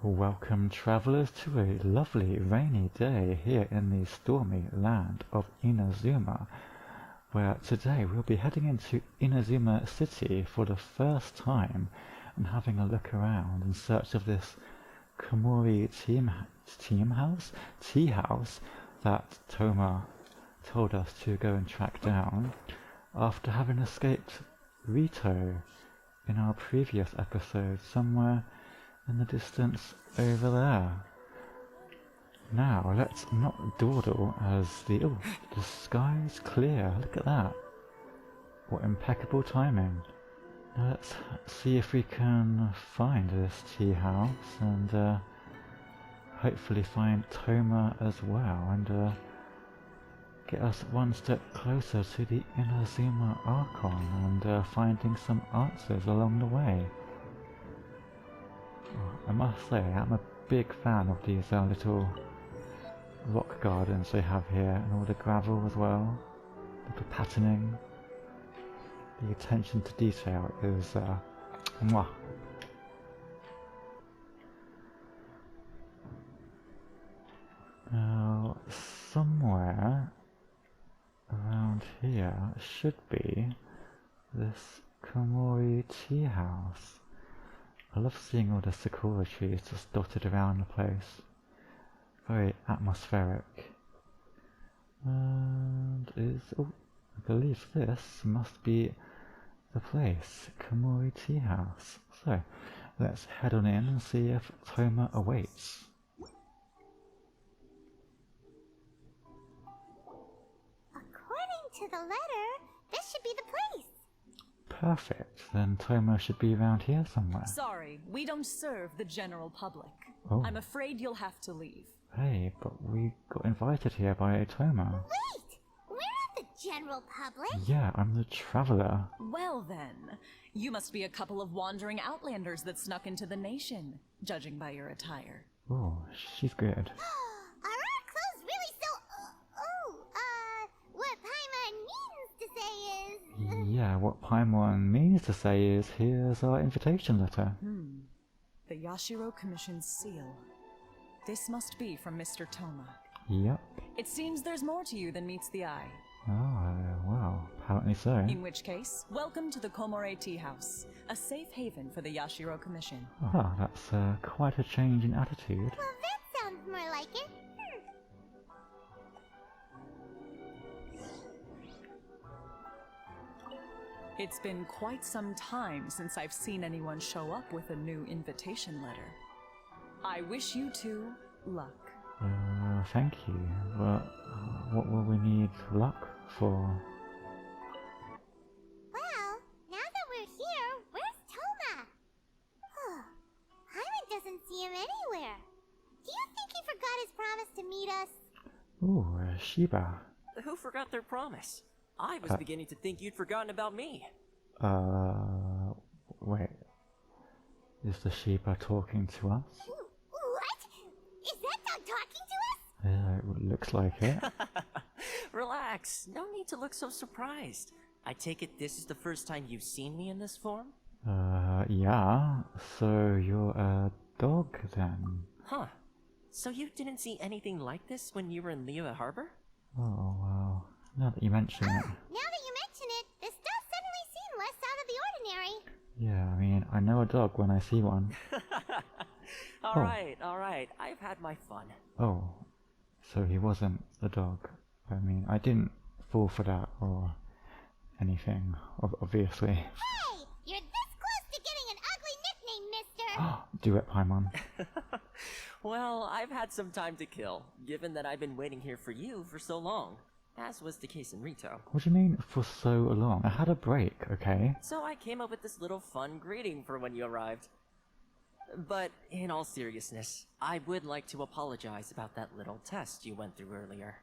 Welcome travellers to a lovely rainy day here in the stormy land of Inazuma, where today we'll be heading into Inazuma City for the first time and having a look around in search of this Komori tea house that Toma told us to go and track down after having escaped Rito in our previous episode somewhere in the distance over there. Now let's not dawdle as the sky's clear. Look at that. What impeccable timing. Now let's see if we can find this tea house and hopefully find Toma as well and get us one step closer to the Inazuma Archon and finding some answers along the way. I must say, I'm a big fan of these little rock gardens they have here, and all the gravel as well, little patterning. The attention to detail is mwah. Now, somewhere around here should be this Komori tea house. I love seeing all the sakura trees just dotted around the place. Very atmospheric. And I believe this must be the place, Komori tea house. So, let's head on in and see if Toma awaits. According to the letter, this should be the place. Perfect, then Toma should be around here somewhere. Sorry, we don't serve the general public. Oh. I'm afraid you'll have to leave. Hey, but we got invited here by Toma. Wait! We're not the general public! Yeah, I'm the traveller. Well then, you must be a couple of wandering outlanders that snuck into the nation, judging by your attire. Oh, she's good. Are our clothes really so... what Paimon means to say is... Yeah, what Paimon means to say is, here's our invitation letter. The Yashiro Commission's seal. This must be from Mr. Toma. Yep. It seems there's more to you than meets the eye. Oh, well, apparently so. In which case, welcome to the Komori Tea House, a safe haven for the Yashiro Commission. Ah, that's quite a change in attitude. Well, that sounds more like it. It's been quite some time since I've seen anyone show up with a new invitation letter. I wish you two luck. Thank you. But what will we need luck for? Well, now that we're here, where's Toma? Paimon doesn't see him anywhere. Do you think he forgot his promise to meet us? Ooh, Shiba. Who forgot their promise? I was beginning to think you'd forgotten about me. Wait. Is the Shiba talking to us? What? Is that dog talking to us? Yeah, it looks like it. Relax, no need to look so surprised. I take it this is the first time you've seen me in this form? Yeah. So you're a dog then? Huh. So you didn't see anything like this when you were in Liyue Harbor? Oh, well. Now that you mention it. Now that you mention it, this does suddenly seem less out of the ordinary. Yeah, I mean, I know a dog when I see one. Alright, I've had my fun. Oh, so he wasn't a dog. I mean, I didn't fall for that or anything, obviously. Hey! You're this close to getting an ugly nickname, mister! Do it, Paimon. Well, I've had some time to kill, given that I've been waiting here for you for so long. As was the case in Rito. What do you mean, for so long? I had a break, okay? So I came up with this little fun greeting for when you arrived. But in all seriousness, I would like to apologize about that little test you went through earlier.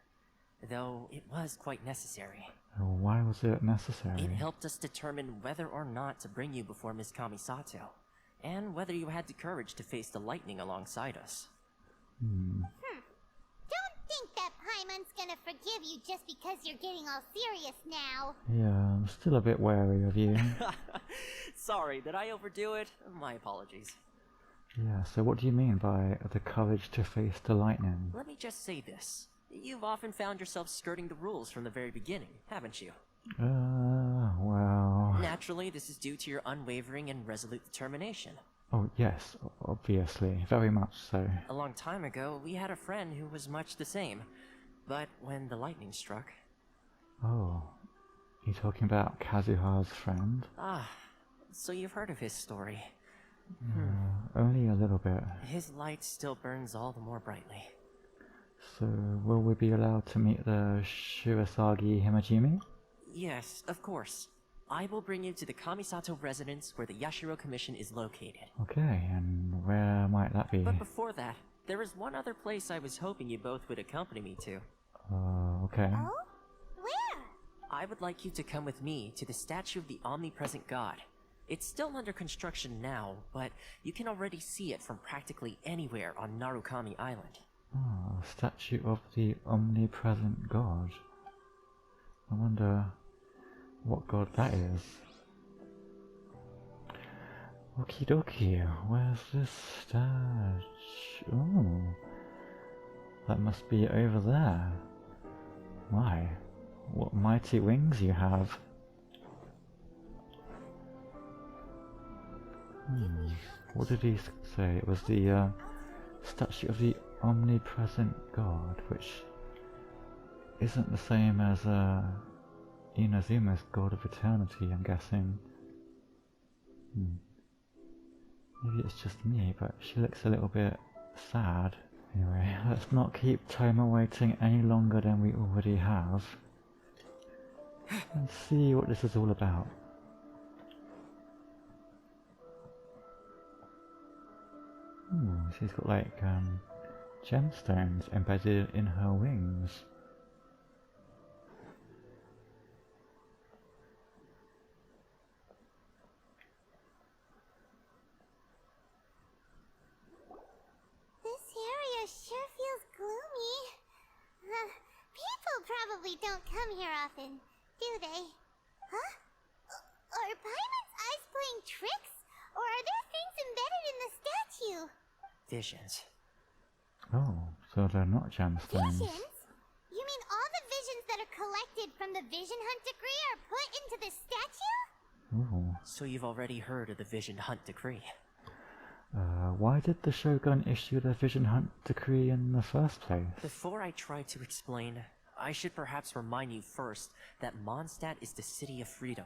Though it was quite necessary. Why was it necessary? It helped us determine whether or not to bring you before Miss Kamisato, and whether you had the courage to face the lightning alongside us. Don't think that Paimon's gonna forgive you just because you're getting all serious now. Yeah, I'm still a bit wary of you. Sorry, did I overdo it? My apologies. Yeah, so what do you mean by the courage to face the lightning? Let me just say this. You've often found yourself skirting the rules from the very beginning, haven't you? Well... Naturally, this is due to your unwavering and resolute determination. Oh, yes, obviously, very much so. A long time ago, we had a friend who was much the same. But when the lightning struck... Oh, you talking about Kazuha's friend? Ah, so you've heard of his story. Only a little bit. His light still burns all the more brightly. So, will we be allowed to meet the Shirasagi Himajimi? Yes, of course. I will bring you to the Kamisato residence where the Yashiro Commission is located. Okay, and where might that be? But before that, there is one other place I was hoping you both would accompany me to. Okay. Oh? Where? I would like you to come with me to the statue of the omnipresent god. It's still under construction now, but you can already see it from practically anywhere on Narukami Island. Oh, a statue of the omnipresent god. I wonder what god that is. Okie dokie, where's this statue? Oh, that must be over there. My, what mighty wings you have. What did he say? It was the statue of the omnipresent god, which isn't the same as Inazuma's god of eternity, I'm guessing. Maybe it's just me, but she looks a little bit sad. Anyway, let's not keep Toma waiting any longer than we already have. Let's see what this is all about. She's got like gemstones embedded in her wings. This area sure feels gloomy. People probably don't come here often, do they? Huh? Are Paimon's eyes playing tricks? Or are there things embedded in the statue? Visions. Oh, so they're not gemstones. Visions? You mean all the visions that are collected from the Vision Hunt Decree are put into the statue? Ooh. So you've already heard of the Vision Hunt Decree. Why did the Shogun issue the Vision Hunt Decree in the first place? Before I try to explain, I should perhaps remind you first that Mondstadt is the city of freedom,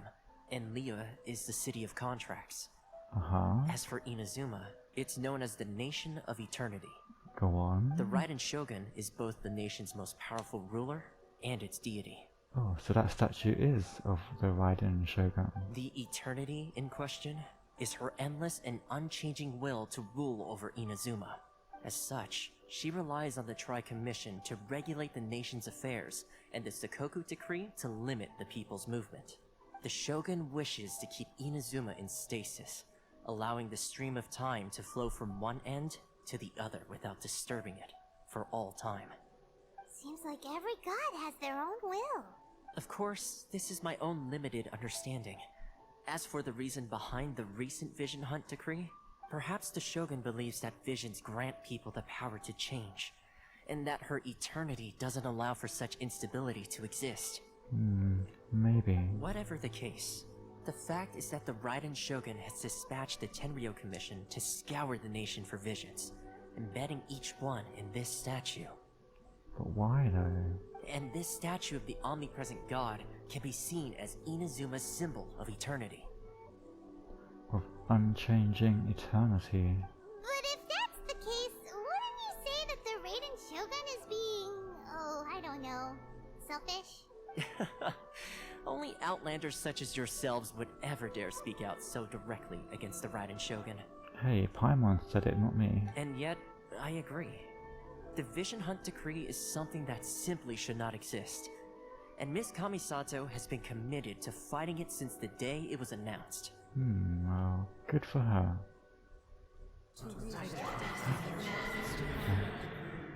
and Liyue is the city of contracts. As for Inazuma, it's known as the Nation of Eternity. Go on. The Raiden Shogun is both the nation's most powerful ruler and its deity. Oh, so that statue is of the Raiden Shogun. The Eternity in question is her endless and unchanging will to rule over Inazuma. As such, she relies on the Tri-Commission to regulate the nation's affairs, and the Sakoku Decree to limit the people's movement. The Shogun wishes to keep Inazuma in stasis, allowing the stream of time to flow from one end to the other without disturbing it, for all time. Seems like every god has their own will. Of course, this is my own limited understanding. As for the reason behind the recent Vision Hunt Decree, perhaps the Shogun believes that visions grant people the power to change, and that her eternity doesn't allow for such instability to exist. Maybe. Whatever the case, the fact is that the Raiden Shogun has dispatched the Tenryou Commission to scour the nation for visions, embedding each one in this statue. But why though? And this statue of the omnipresent god can be seen as Inazuma's symbol of eternity. Of unchanging eternity. But if that's the case, wouldn't you say that the Raiden Shogun is being, I don't know, selfish? Only outlanders such as yourselves would ever dare speak out so directly against the Raiden Shogun. Hey, Paimon said it, not me. And yet, I agree. The Vision Hunt Decree is something that simply should not exist. And Miss Kamisato has been committed to fighting it since the day it was announced. Well, good for her.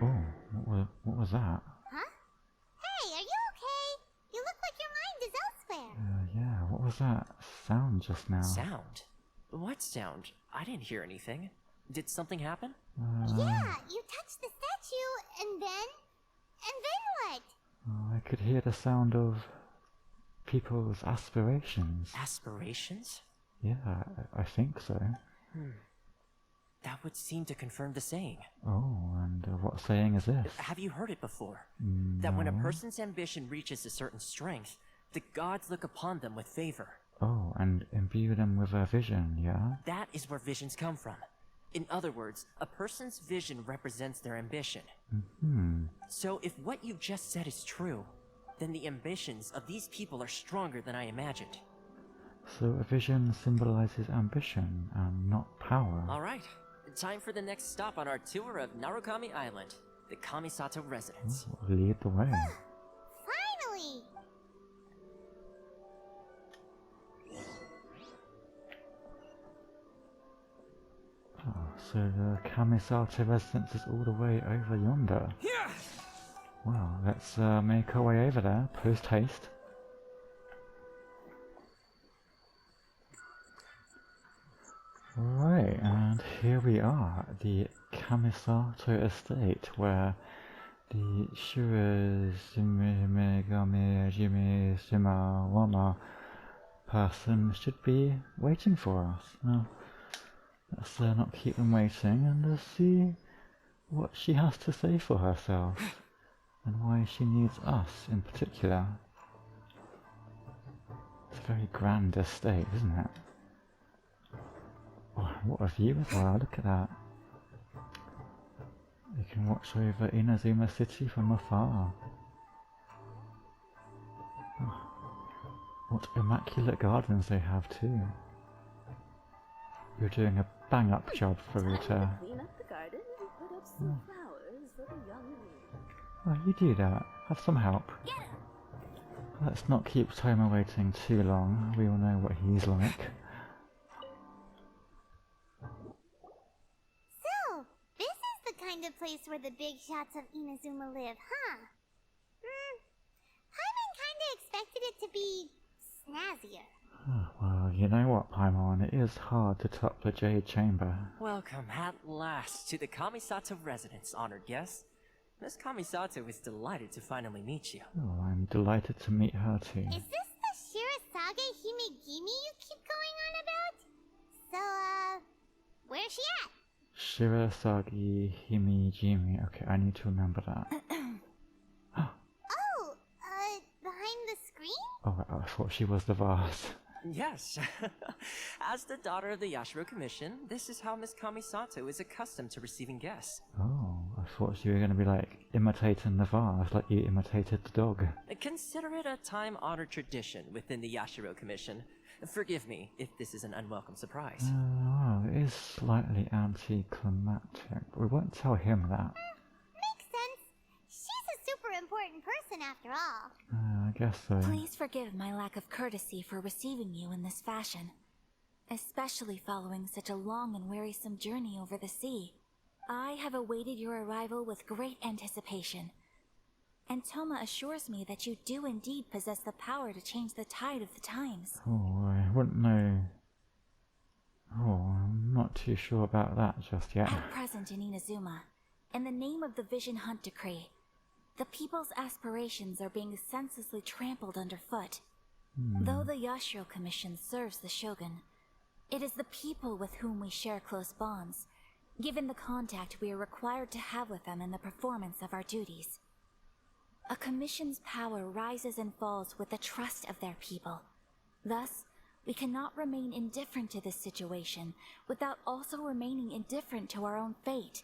Oh, what was that? Huh? Hey, are you okay? You look like your mind is elsewhere. Yeah, what was that sound just now? Sound? What sound? I didn't hear anything. Did something happen? Yeah, you touched the statue, and then what? Oh, I could hear the sound of people's aspirations. Aspirations? Yeah, I think so. That would seem to confirm the saying. Oh, and what saying is this? Have you heard it before? That when a person's ambition reaches a certain strength, the gods look upon them with favor. Oh, and imbue them with a vision, yeah? That is where visions come from. In other words, a person's vision represents their ambition. So if what you just said is true, then the ambitions of these people are stronger than I imagined. So a vision symbolizes ambition and not power. Alright, time for the next stop on our tour of Narukami Island, the Kamisato residence. Lead the way. Finally! Oh, so the Kamisato residence is all the way over yonder. Well, let's make our way over there, post haste. Right, and here we are at the Kamisato estate, where the Shima person should be waiting for us. Now, let's not keep them waiting and see what she has to say for herself, and why she needs us in particular. It's a very grand estate, isn't it? Oh, what a view as well, look at that. You can watch over Inazuma City from afar. Oh, what immaculate gardens they have too. You're doing a bang-up job for it. Clean up the garden and put up some flowers for the young lady. Oh, you do that. Have some help. Let's not keep Toma waiting too long. We all know what he's like. So, this is the kind of place where the big shots of Inazuma live, huh? Paimon kinda expected it to be snazzier. Oh, well, you know what, Paimon? It is hard to top the Jade Chamber. Welcome at last to the Kamisato residence, honored guests. Miss Kamisato is delighted to finally meet you. Oh, I'm delighted to meet her too. Is this the Shirasage Himegimi you keep going on about? So, where's she at? Shirasagi Himejimi. Okay, I need to remember that. Oh, behind the screen? Oh, I thought she was the vase. Yes. As the daughter of the Yashiro Commission, this is how Miss Kamisato is accustomed to receiving guests. Oh, I thought you were going to be like imitating the vase, like you imitated the dog. Consider it a time-honored tradition within the Yashiro Commission. Forgive me if this is an unwelcome surprise. Well, it is slightly anticlimactic, but we won't tell him that. Makes sense. She's a super important person after all. I guess so. Please forgive my lack of courtesy for receiving you in this fashion, especially following such a long and wearisome journey over the sea. I have awaited your arrival with great anticipation, and Toma assures me that you do indeed possess the power to change the tide of the times. Oh, I wouldn't know. Oh, I'm not too sure about that just yet. At present in Inazuma, in the name of the Vision Hunt Decree, the people's aspirations are being senselessly trampled underfoot. Though the Yashiro Commission serves the Shogun, it is the people with whom we share close bonds, given the contact we are required to have with them in the performance of our duties. A commission's power rises and falls with the trust of their people. Thus, we cannot remain indifferent to this situation without also remaining indifferent to our own fate.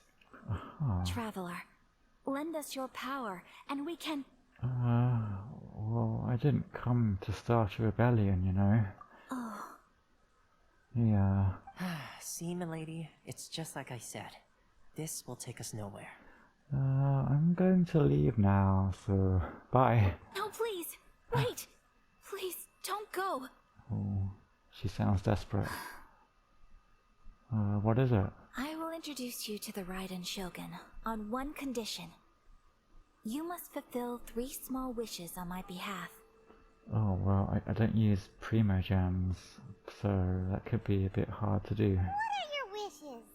Traveler, lend us your power, and we can... Well, I didn't come to start a rebellion, you know. Oh. Yeah. See, milady, it's just like I said. This will take us nowhere. I'm going to leave now, so bye. No, please! Wait! Please, don't go! Oh, she sounds desperate. What is it? I will introduce you to the Raiden Shogun on one condition. You must fulfill 3 small wishes on my behalf. Oh, well, I don't use Primogems, so that could be a bit hard to do. What are your wishes?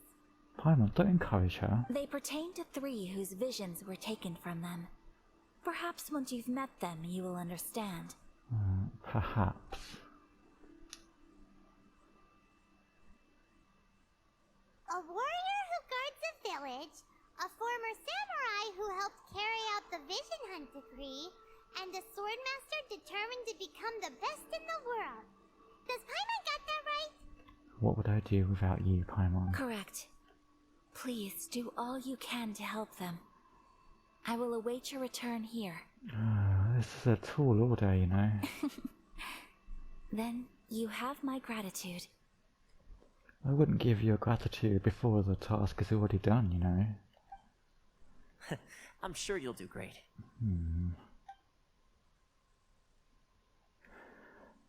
Paimon, don't encourage her. They pertain to 3 whose visions were taken from them. Perhaps once you've met them, you will understand. Perhaps. A warrior who guards a village, a former samurai who helped carry out the Vision Hunt decree, and a swordmaster determined to become the best in the world. Does Paimon got that right? What would I do without you, Paimon? Correct. Please do all you can to help them. I will await your return here. This is a tall order, you know. Then you have my gratitude. I wouldn't give you gratitude before the task is already done, you know. I'm sure you'll do great.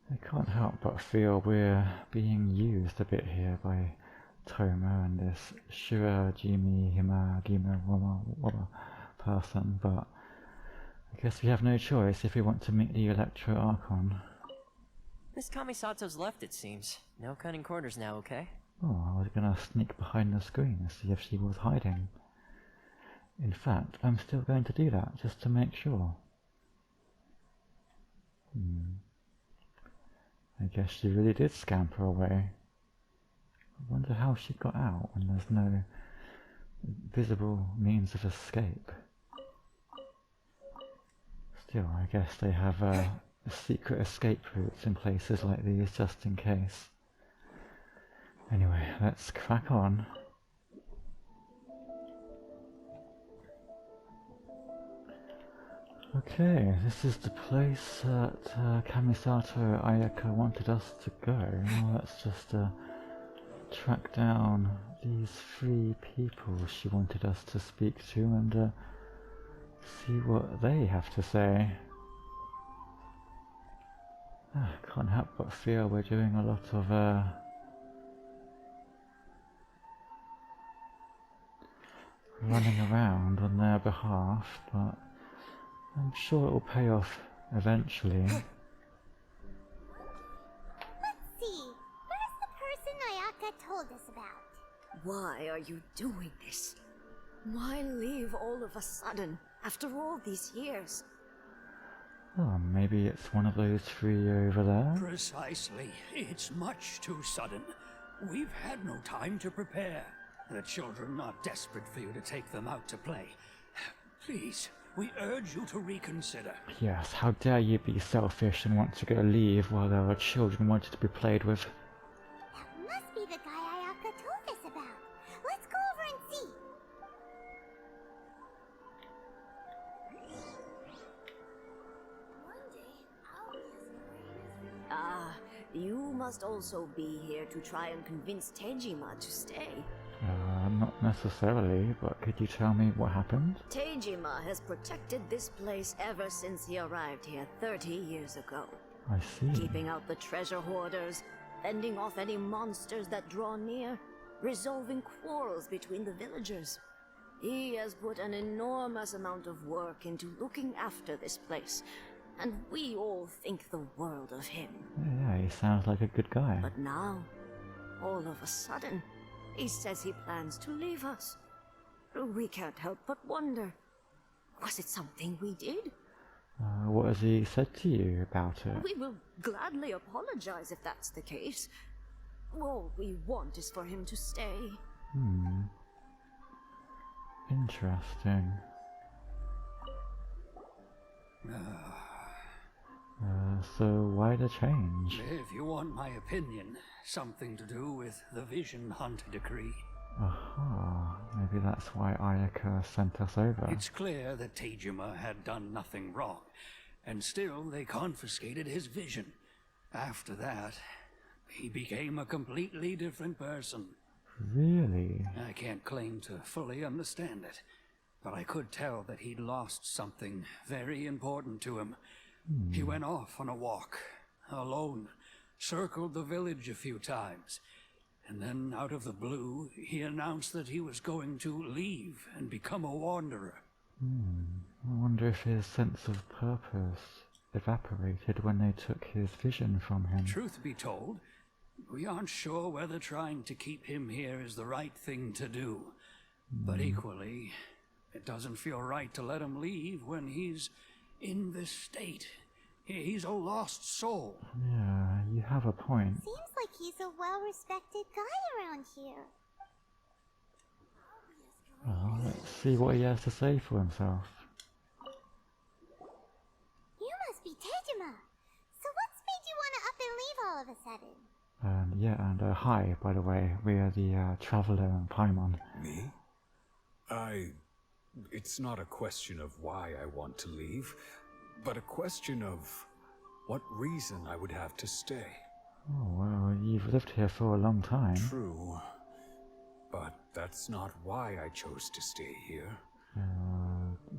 I can't help but feel we're being used a bit here by Toma and this Shura Jimi Hima Gima Wama person, but I guess we have no choice if we want to meet the Electro Archon. Miss Kamisato's left, it seems. No cutting corners now, okay? Oh, I was gonna sneak behind the screen and see if she was hiding. In fact, I'm still going to do that, just to make sure. I guess she really did scamper away. I wonder how she got out when there's no visible means of escape. Still, I guess they have secret escape routes in places like these just in case. Anyway, let's crack on. Okay, this is the place that Kamisato Ayaka wanted us to go. Now let's just track down these 3 people she wanted us to speak to and see what they have to say. Can't help but feel we're doing a lot of running around on their behalf, but I'm sure it will pay off eventually. Let's see. Where's the person Ayaka told us about? Why are you doing this? Why leave all of a sudden, after all these years? Oh, maybe it's one of those 3 over there? Precisely. It's much too sudden. We've had no time to prepare. The children are desperate for you to take them out to play. Please, we urge you to reconsider. Yes, how dare you be selfish and want to go leave while there are children wanted to be played with. That must be the guy Ayaka told us about. Let's go over and see. Ah, you must also be here to try and convince Tejima to stay. Not necessarily, but could you tell me what happened? Tejima has protected this place ever since he arrived here 30 years ago. I see. Keeping out the treasure hoarders, fending off any monsters that draw near, resolving quarrels between the villagers. He has put an enormous amount of work into looking after this place, and we all think the world of him. Yeah, he sounds like a good guy. But now, all of a sudden, he says he plans to leave us. We can't help but wonder, was it something we did? What has he said to you about it? We will gladly apologize if that's the case. All we want is for him to stay. Interesting. So why the change? If you want my opinion, something to do with the Vision Hunt decree. Aha, maybe that's why Ayaka sent us over. It's clear that Tejima had done nothing wrong, and still they confiscated his vision. After that, he became a completely different person. Really? I can't claim to fully understand it, but I could tell that he'd lost something very important to him. He went off on a walk, alone, circled the village a few times, and then out of the blue, he announced that he was going to leave and become a wanderer. I wonder if his sense of purpose evaporated when they took his vision from him. Truth be told, We aren't sure whether trying to keep him here is the right thing to do. But equally, it doesn't feel right to let him leave when he's in this state. He's a lost soul. Yeah, you have a point. Seems like he's a well-respected guy around here. Well, let's see what he has to say for himself. You must be Tejima. So what's made you want to up and leave all of a sudden? Yeah, and hi, by the way, we are the Traveler and Paimon. Me? It's not a question of why I want to leave, but a question of what reason I would have to stay. Oh, well, you've lived here for a long time. True, but that's not why I chose to stay here.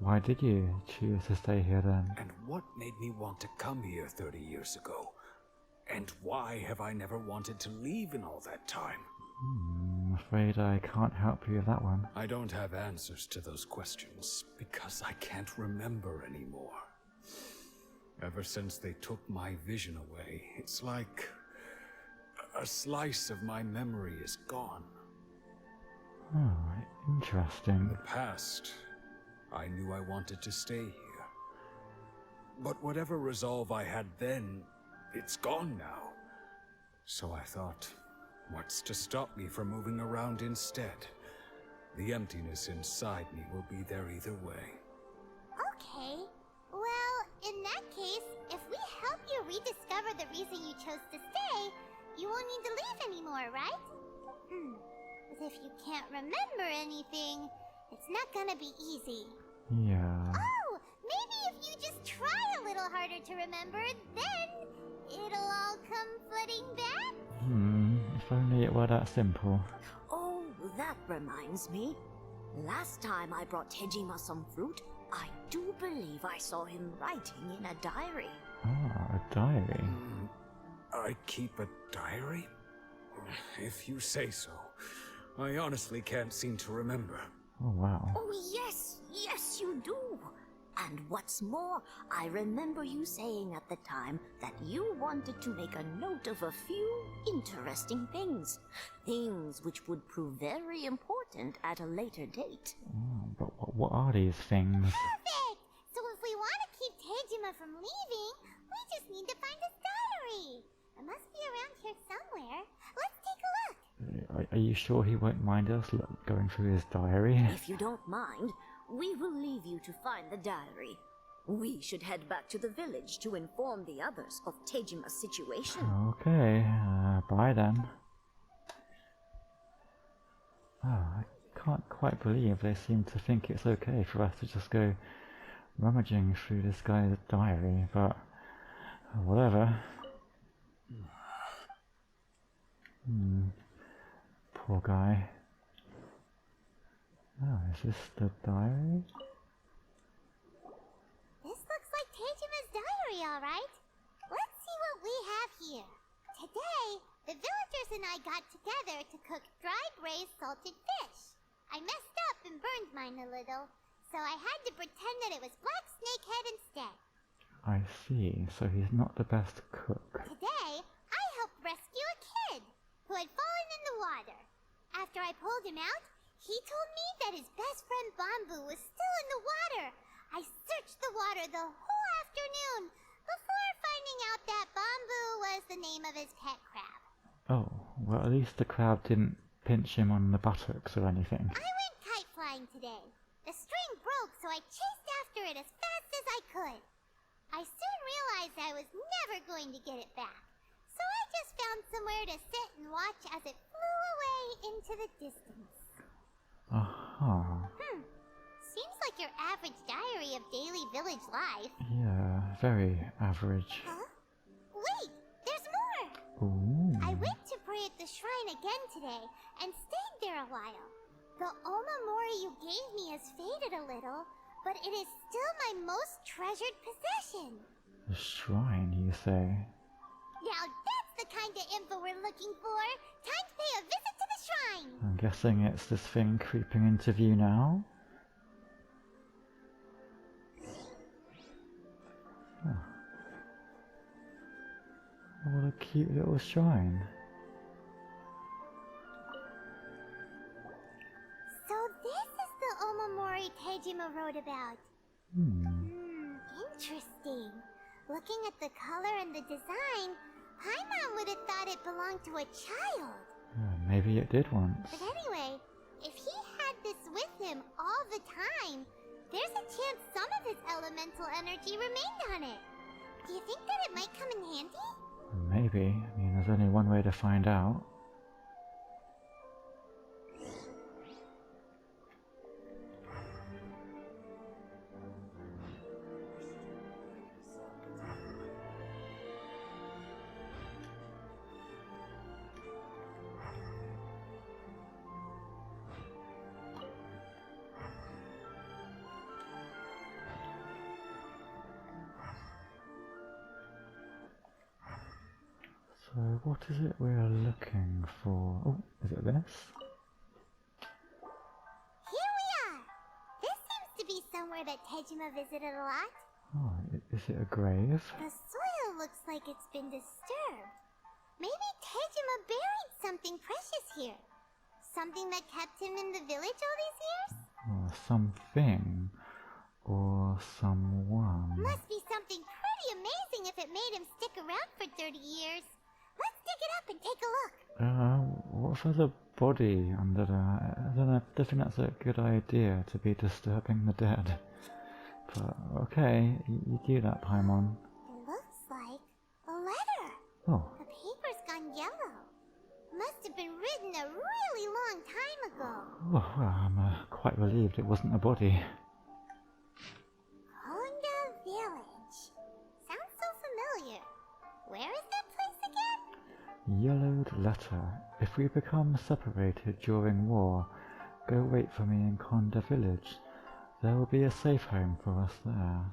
Why did you choose to stay here then? And what made me want to come here 30 years ago? And why have I never wanted to leave in all that time? I'm afraid I can't help you with that one. I don't have answers to those questions, because I can't remember anymore. Ever since they took my vision away, it's like a slice of my memory is gone. Oh, interesting. In the past, I knew I wanted to stay here. But whatever resolve I had then, it's gone now. So I thought, what's to stop me from moving around instead? The emptiness inside me will be there either way. Okay. Well, in that case, if we help you rediscover the reason you chose to stay, you won't need to leave anymore, right? But if you can't remember anything, it's not gonna be easy. Yeah. Oh, maybe if you just try a little harder to remember, then it'll all come flooding back? If only it were that simple. Oh, that reminds me. Last time I brought Tejima some fruit, I do believe I saw him writing in a diary. Ah, a diary. I keep a diary? If you say so. I honestly can't seem to remember. Oh, wow. Oh, yes, yes, you do. And what's more, I remember you saying at the time that you wanted to make a note of a few interesting things. Things which would prove very important at a later date. Oh, but what are these things? Perfect! So if we want to keep Tejima from leaving, we just need to find his diary. It must be around here somewhere. Let's take a look. Are you sure he won't mind us going through his diary? If you don't mind, we will leave you to find the diary. We should head back to the village to inform the others of Tejima's situation. Okay, bye then. Oh, I can't quite believe they seem to think it's okay for us to just go rummaging through this guy's diary, but whatever. Poor guy. Oh, is this the diary? This looks like Tejima's diary, alright. Let's see what we have here. Today, the villagers and I got together to cook dried braised salted fish. I messed up and burned mine a little, so I had to pretend that it was black snakehead instead. I see, so he's not the best cook. Today, I helped rescue a kid who had fallen in the water. After I pulled him out, he told me that his best friend Bamboo was still in the water. I searched the water the whole afternoon before finding out that Bamboo was the name of his pet crab. Oh, well at least the crab didn't pinch him on the buttocks or anything. I went kite flying today. The string broke, so I chased after it as fast as I could. I soon realized I was never going to get it back, so I just found somewhere to sit and watch as it flew away into the distance. Aha. Seems like your average diary of daily village life. Yeah, very average. Huh? Wait, there's more! Ooh. I went to pray at the shrine again today and stayed there a while. The Omamori you gave me has faded a little, but it is still my most treasured possession. The shrine, you say? Now that's the kind of info we're looking for. Time to pay a visit to the shrine. I'm guessing it's this thing creeping into view now? Oh. Oh, what a cute little shrine. This looks like Tejima's diary, alright. Let's see what we have here. Today, the villagers and I got together to cook dried braised salted fish. I messed up and burned mine a little, so I had to pretend that it was black snakehead instead. story Tejima wrote about. Interesting. Looking at the color and the design, Paimon would have thought it belonged to a child. Maybe it did once. But anyway, if he had this with him all the time, there's a chance some of his elemental energy remained on it. Do you think that it might come in handy? Maybe. I mean, there's only one way to find out. So what is it we're looking for? Oh, is it this? Here we are! This seems to be somewhere that Tejima visited a lot. Oh, is it a grave? The soil looks like it's been disturbed. Maybe Tejima buried something precious here. Something that kept him in the village all these years? Or something. Or someone. Must be something pretty amazing if it made him stick around for 30 years. Let's dig it up and take a look. What if there's a body under there? I don't know, I don't think that's a good idea to be disturbing the dead. But, okay, you do that, Paimon. It looks like a letter. Oh, The paper's gone yellow. Must have been written a really long time ago. well, I'm quite relieved it wasn't a body. Honda Village. Sounds so familiar. Where is that place again? Yellowed letter. If we become separated during war, go wait for me in Konda village. There will be a safe home for us there.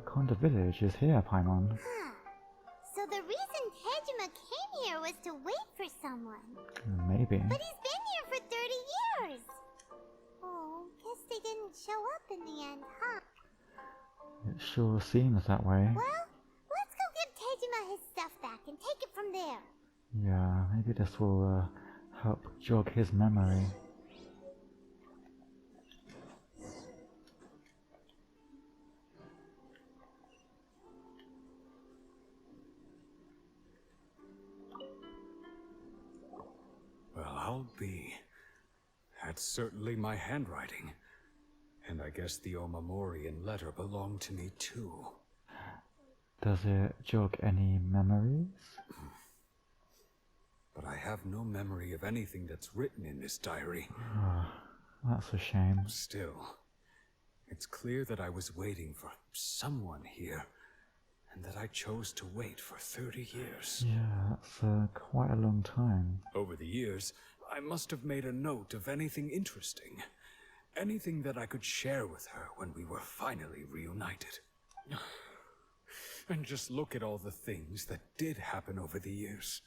Konda village is here, Paimon. Huh. So the reason Tejima came here was to wait for someone. Maybe. But he's been here for 30 years. Oh, guess they didn't show up in the end, huh? It sure seems that way. Well, let's go give Tejima his stuff back and take it from there. Yeah, maybe this will help jog his memory. Well, I'll be. That's certainly my handwriting. And I guess the Omamorian letter belonged to me too. Does it jog any memories? But I have no memory of anything that's written in this diary. That's a shame. Still, it's clear that I was waiting for someone here, and that I chose to wait for 30 years. Yeah, that's quite a long time. Over the years, I must have made a note of anything interesting. Anything that I could share with her when we were finally reunited. And just look at all the things that did happen over the years.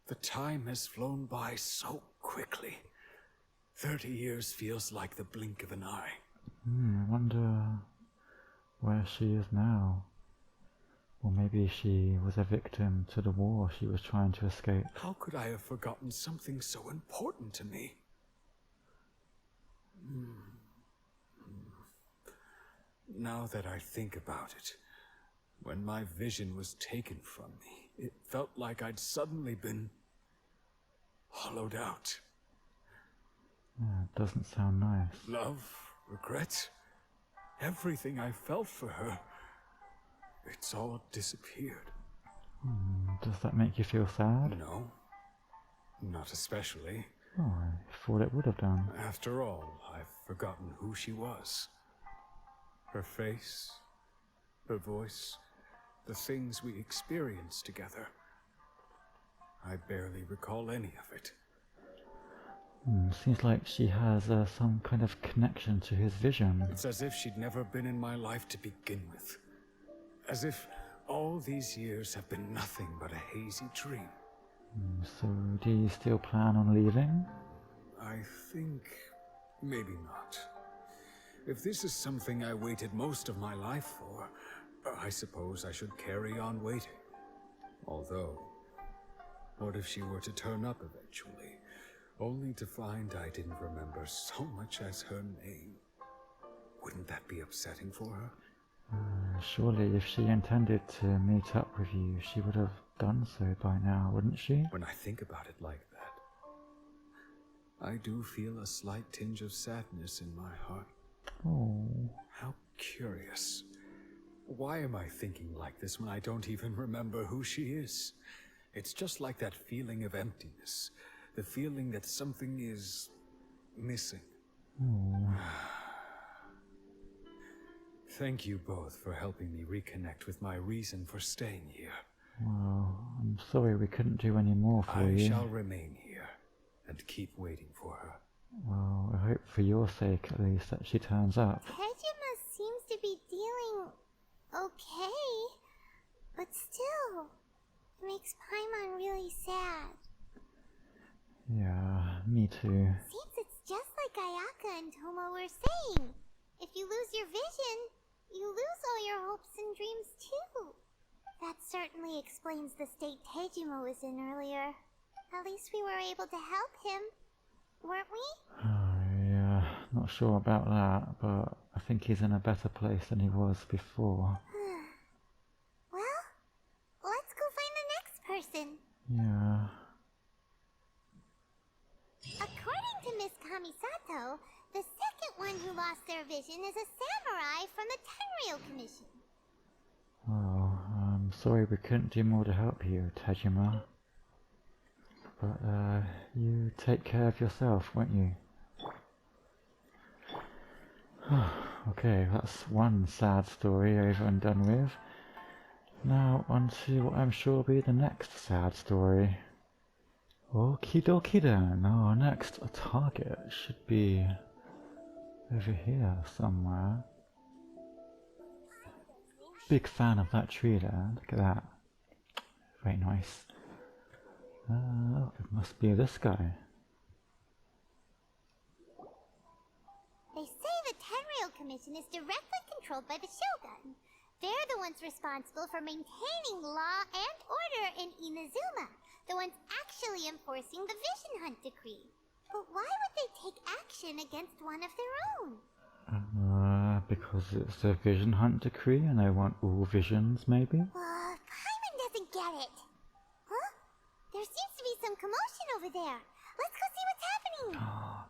The time has flown by so quickly. 30 years feels like the blink of an eye. I wonder where she is now. Or maybe she was a victim to the war she was trying to escape. How could I have forgotten something so important to me? Now that I think about it, when my vision was taken from me, it felt like I'd suddenly been hollowed out. Yeah, it doesn't sound nice. Love, regret, everything I felt for her, it's all disappeared. Does that make you feel sad? No, not especially. Oh, I thought it would have done. After all, I've forgotten who she was. Her face, her voice, the things we experienced together. I barely recall any of it. Seems like she has some kind of connection to his vision. It's as if she'd never been in my life to begin with. As if all these years have been nothing but a hazy dream. So, do you still plan on leaving? I think maybe not. If this is something I waited most of my life for, I suppose I should carry on waiting. Although, what if she were to turn up eventually? only to find I didn't remember so much as her name. Wouldn't that be upsetting for her? Surely if she intended to meet up with you, she would have done so by now, wouldn't she? When I think about it like that, I do feel a slight tinge of sadness in my heart. Oh. How curious. Why am I thinking like this when I don't even remember who she is? It's just like that feeling of emptiness. The feeling that something is missing. Oh. Thank you both for helping me reconnect with my reason for staying here. Well, I'm sorry we couldn't do any more for you. I shall remain here and keep waiting for her. Well, I hope for your sake at least that she turns up. Tejima seems to be dealing okay, but still, it makes Paimon really sad. Yeah, me too. Seems it's just like Ayaka and Tomo were saying. If you lose your vision, you lose all your hopes and dreams too. That certainly explains the state Tejima was in earlier. At least we were able to help him, weren't we? Yeah, not sure about that, but I think he's in a better place than he was before. Well, let's go find the next person. Yeah. According to Miss Kamisato, the second one who lost their vision is a samurai from the Tenryou Commission. Well, I'm sorry we couldn't do more to help you, Tejima. But, you take care of yourself, won't you? Okay, that's one sad story over and done with. Now, on to what I'm sure will be the next sad story. Okie dokie then. Our next target should be over here somewhere. Big fan of that tree there. Look at that. Very nice. It must be this guy. They say the Tenryou Commission is directly controlled by the Shogun. They're the ones responsible for maintaining law and order in Inazuma. The ones actually enforcing the Vision Hunt decree. But why would they take action against one of their own? Because it's a Vision Hunt decree and they want all visions, maybe? Paimon doesn't get it. Huh? There seems to be some commotion over there. Let's go see what's happening.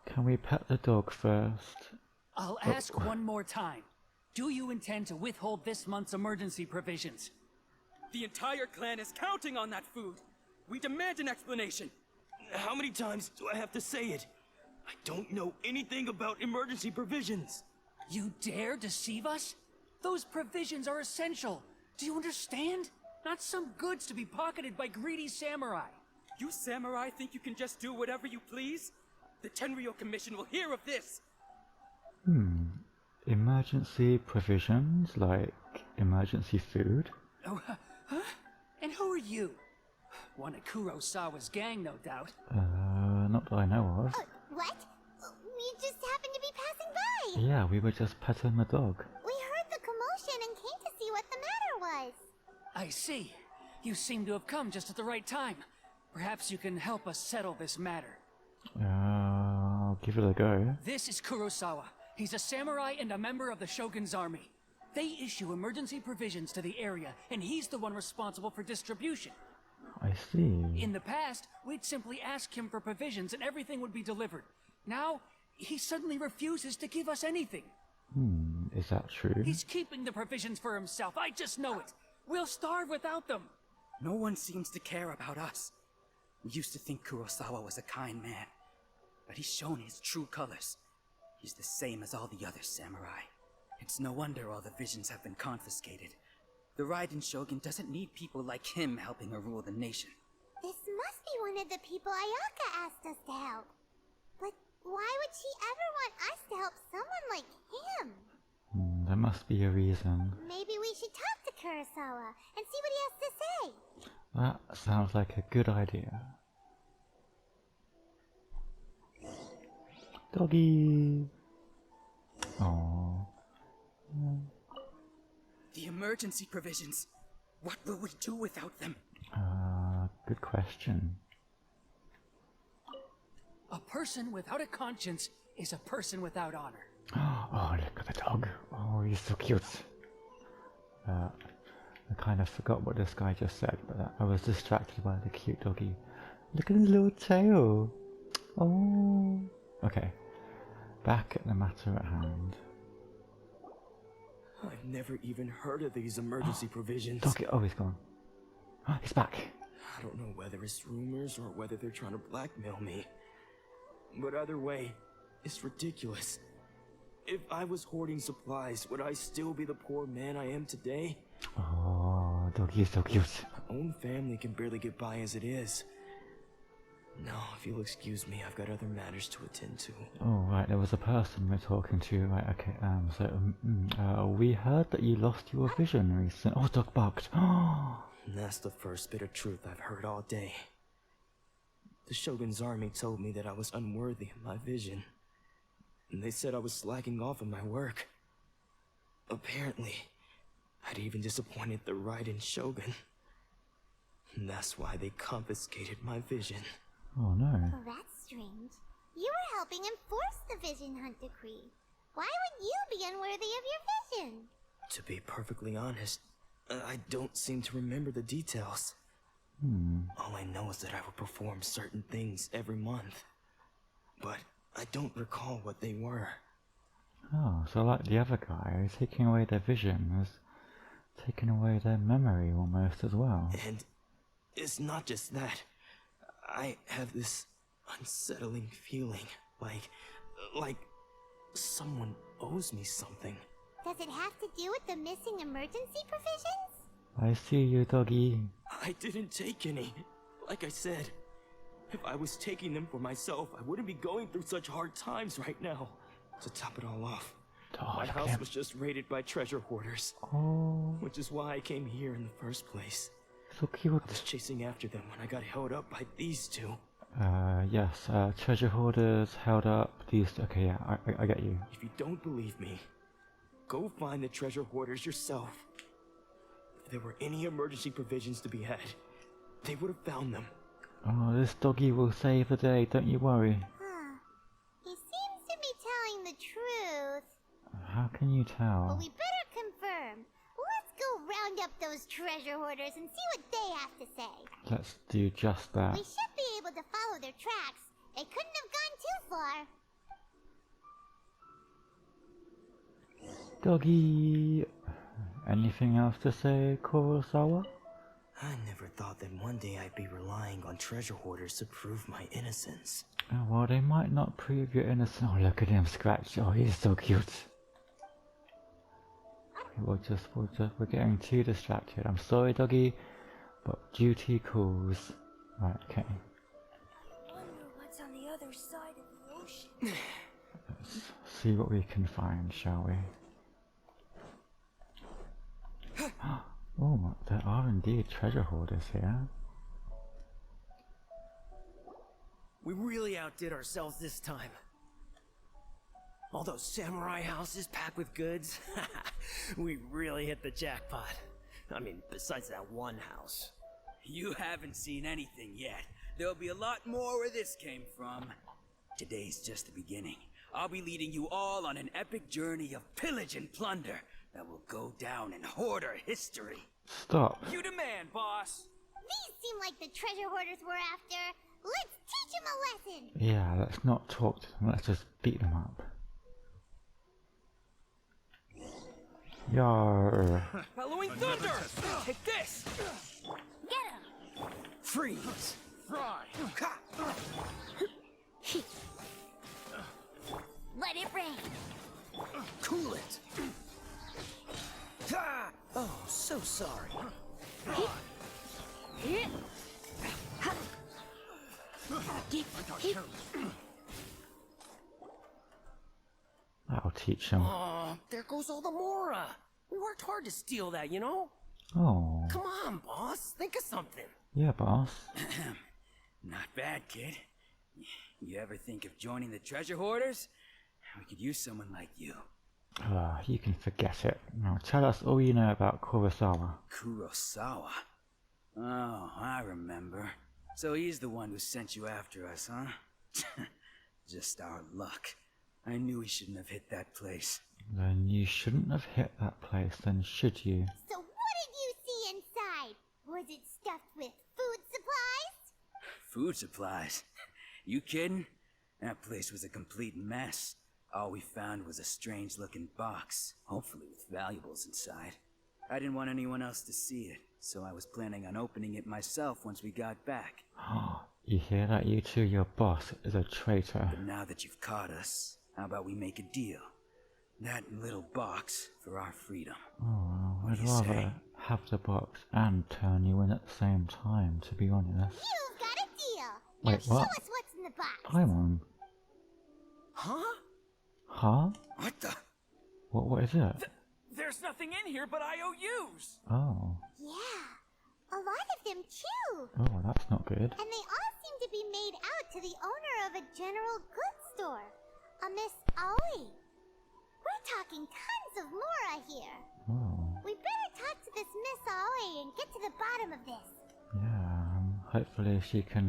Can we pet the dog first? I'll ask one more time. Do you intend to withhold this month's emergency provisions? The entire clan is counting on that food. We demand an explanation. How many times do I have to say it? I don't know anything about emergency provisions. You dare deceive us? Those provisions are essential. Do you understand? Not some goods to be pocketed by greedy samurai. You samurai think you can just do whatever you please? The Tenryou Commission will hear of this. Emergency provisions, like emergency food? Oh, huh? And who are you? One of Kurosawa's gang, no doubt. Not that I know of. What? We just happened to be passing by. Yeah, we were just petting the dog. We heard the commotion and came to see what the matter was. I see. You seem to have come just at the right time. Perhaps you can help us settle this matter. I'll give it a go. This is Kurosawa. He's a samurai and a member of the Shogun's army. They issue emergency provisions to the area, and he's the one responsible for distribution. I see. In the past, we'd simply ask him for provisions and everything would be delivered. Now, he suddenly refuses to give us anything. Is that true? He's keeping the provisions for himself, I just know it. We'll starve without them. No one seems to care about us. We used to think Kurosawa was a kind man, but he's shown his true colors. He's the same as all the other samurai. It's no wonder all the visions have been confiscated. The Raiden Shogun doesn't need people like him helping her rule the nation. This must be one of the people Ayaka asked us to help. But why would she ever want us to help someone like him? There must be a reason. Maybe we should talk to Kurosawa and see what he has to say. That sounds like a good idea. Doggy! Aww. The emergency provisions. What will we do without them? Good question. A person without a conscience is a person without honor. Oh, look at the dog. Oh, he's so cute. I kind of forgot what this guy just said, but I was distracted by the cute doggy. Look at his little tail. Oh. Okay. Back at the matter at hand. I've never even heard of these emergency provisions. Doggy. Oh, he's gone. Oh, he's back. I don't know whether it's rumors or whether they're trying to blackmail me. But either way, it's ridiculous. If I was hoarding supplies, would I still be the poor man I am today? Oh, doggy is so cute. My own family can barely get by as it is. No, if you'll excuse me, I've got other matters to attend to. Oh, right, there was a person we're talking to. Right, okay, we heard that you lost your vision recently. Oh, dog barked. Oh. That's the first bit of truth I've heard all day. The Shogun's army told me that I was unworthy of my vision. And they said I was slacking off in my work. Apparently, I'd even disappointed the Raiden Shogun. And that's why they confiscated my vision. Oh no. Well, that's strange. You were helping enforce the Vision Hunt Decree. Why would you be unworthy of your vision? To be perfectly honest, I don't seem to remember the details. All I know is that I would perform certain things every month. But I don't recall what they were. Oh, so like the other guy, taking away their vision is taking away their memory almost as well. And it's not just that. I have this unsettling feeling, like someone owes me something. Does it have to do with the missing emergency provisions? I see you, doggy. I didn't take any. Like I said, if I was taking them for myself, I wouldn't be going through such hard times right now. To top it all off, my house was just raided by treasure hoarders. Oh. Which is why I came here in the first place. So cute. I was chasing after them when I got held up by these two. Yes, treasure hoarders held up these. Okay, yeah, I get you. If you don't believe me, go find the treasure hoarders yourself. If there were any emergency provisions to be had, they would have found them. Oh, this doggy will save the day, don't you worry. He seems to be telling the truth. How can you tell? But we better confirm. Let's go round up those treasure hoarders and see what they have to say. Let's do just that. We should be able to follow their tracks. They couldn't have gone too far. Doggy. Anything else to say, Kurosawa? I never thought that one day I'd be relying on treasure hoarders to prove my innocence. Oh, well, they might not prove your innocence. Oh, look at him scratch. Oh, he's so cute. We're getting too distracted. I'm sorry, doggy, but duty calls. Right, okay. I wonder what's on the other side of the ocean. Let's see what we can find, shall we? Oh, there are indeed treasure hoarders here. We really outdid ourselves this time. All those samurai houses packed with goods. We really hit the jackpot. I mean, besides that one house. You haven't seen anything yet. There'll be a lot more where this came from. Today's just the beginning. I'll be leading you all on an epic journey of pillage and plunder that will go down in hoarder history. Stop. You demand, boss. These seem like the treasure hoarders we're after. Let's teach them a lesson. Yeah, let's not talk to them. Let's just beat them up. Yar. Following thunder! Take this! Get him. Freeze! Fry! Let it rain. Cool it! Oh, so sorry. That'll teach them. Oh, there goes all the Mora. We worked hard to steal that, you know? Oh. Come on, boss. Think of something. Yeah, boss. Not bad, kid. You ever think of joining the treasure hoarders? We could use someone like you. You can forget it. Now tell us all you know about Kurosawa. Kurosawa? Oh, I remember. So he's the one who sent you after us, huh? Just our luck. I knew we shouldn't have hit that place. Then you shouldn't have hit that place, then should you? So what did you see inside? Was it stuffed with food supplies? Food supplies? You kidding? That place was a complete mess. All we found was a strange-looking box, hopefully with valuables inside. I didn't want anyone else to see it, so I was planning on opening it myself once we got back. You hear that, you two? Your boss is a traitor. But now that you've caught us, how about we make a deal? That little box for our freedom. Oh, What I'd do you rather say? have the box and turn you in at the same time, to be honest. You've got a deal. Wait, now what? show us what's in the box. Paimon. Huh? Huh? What the? What is it? There's nothing in here but IOUs! Oh. Yeah, a lot of them too. Oh, that's not good. And they all seem to be made out to the owner of a general goods store, a Miss Aoi. We're talking tons of Mora here. Oh. We better talk to this Miss Aoi and get to the bottom of this. Yeah, hopefully she can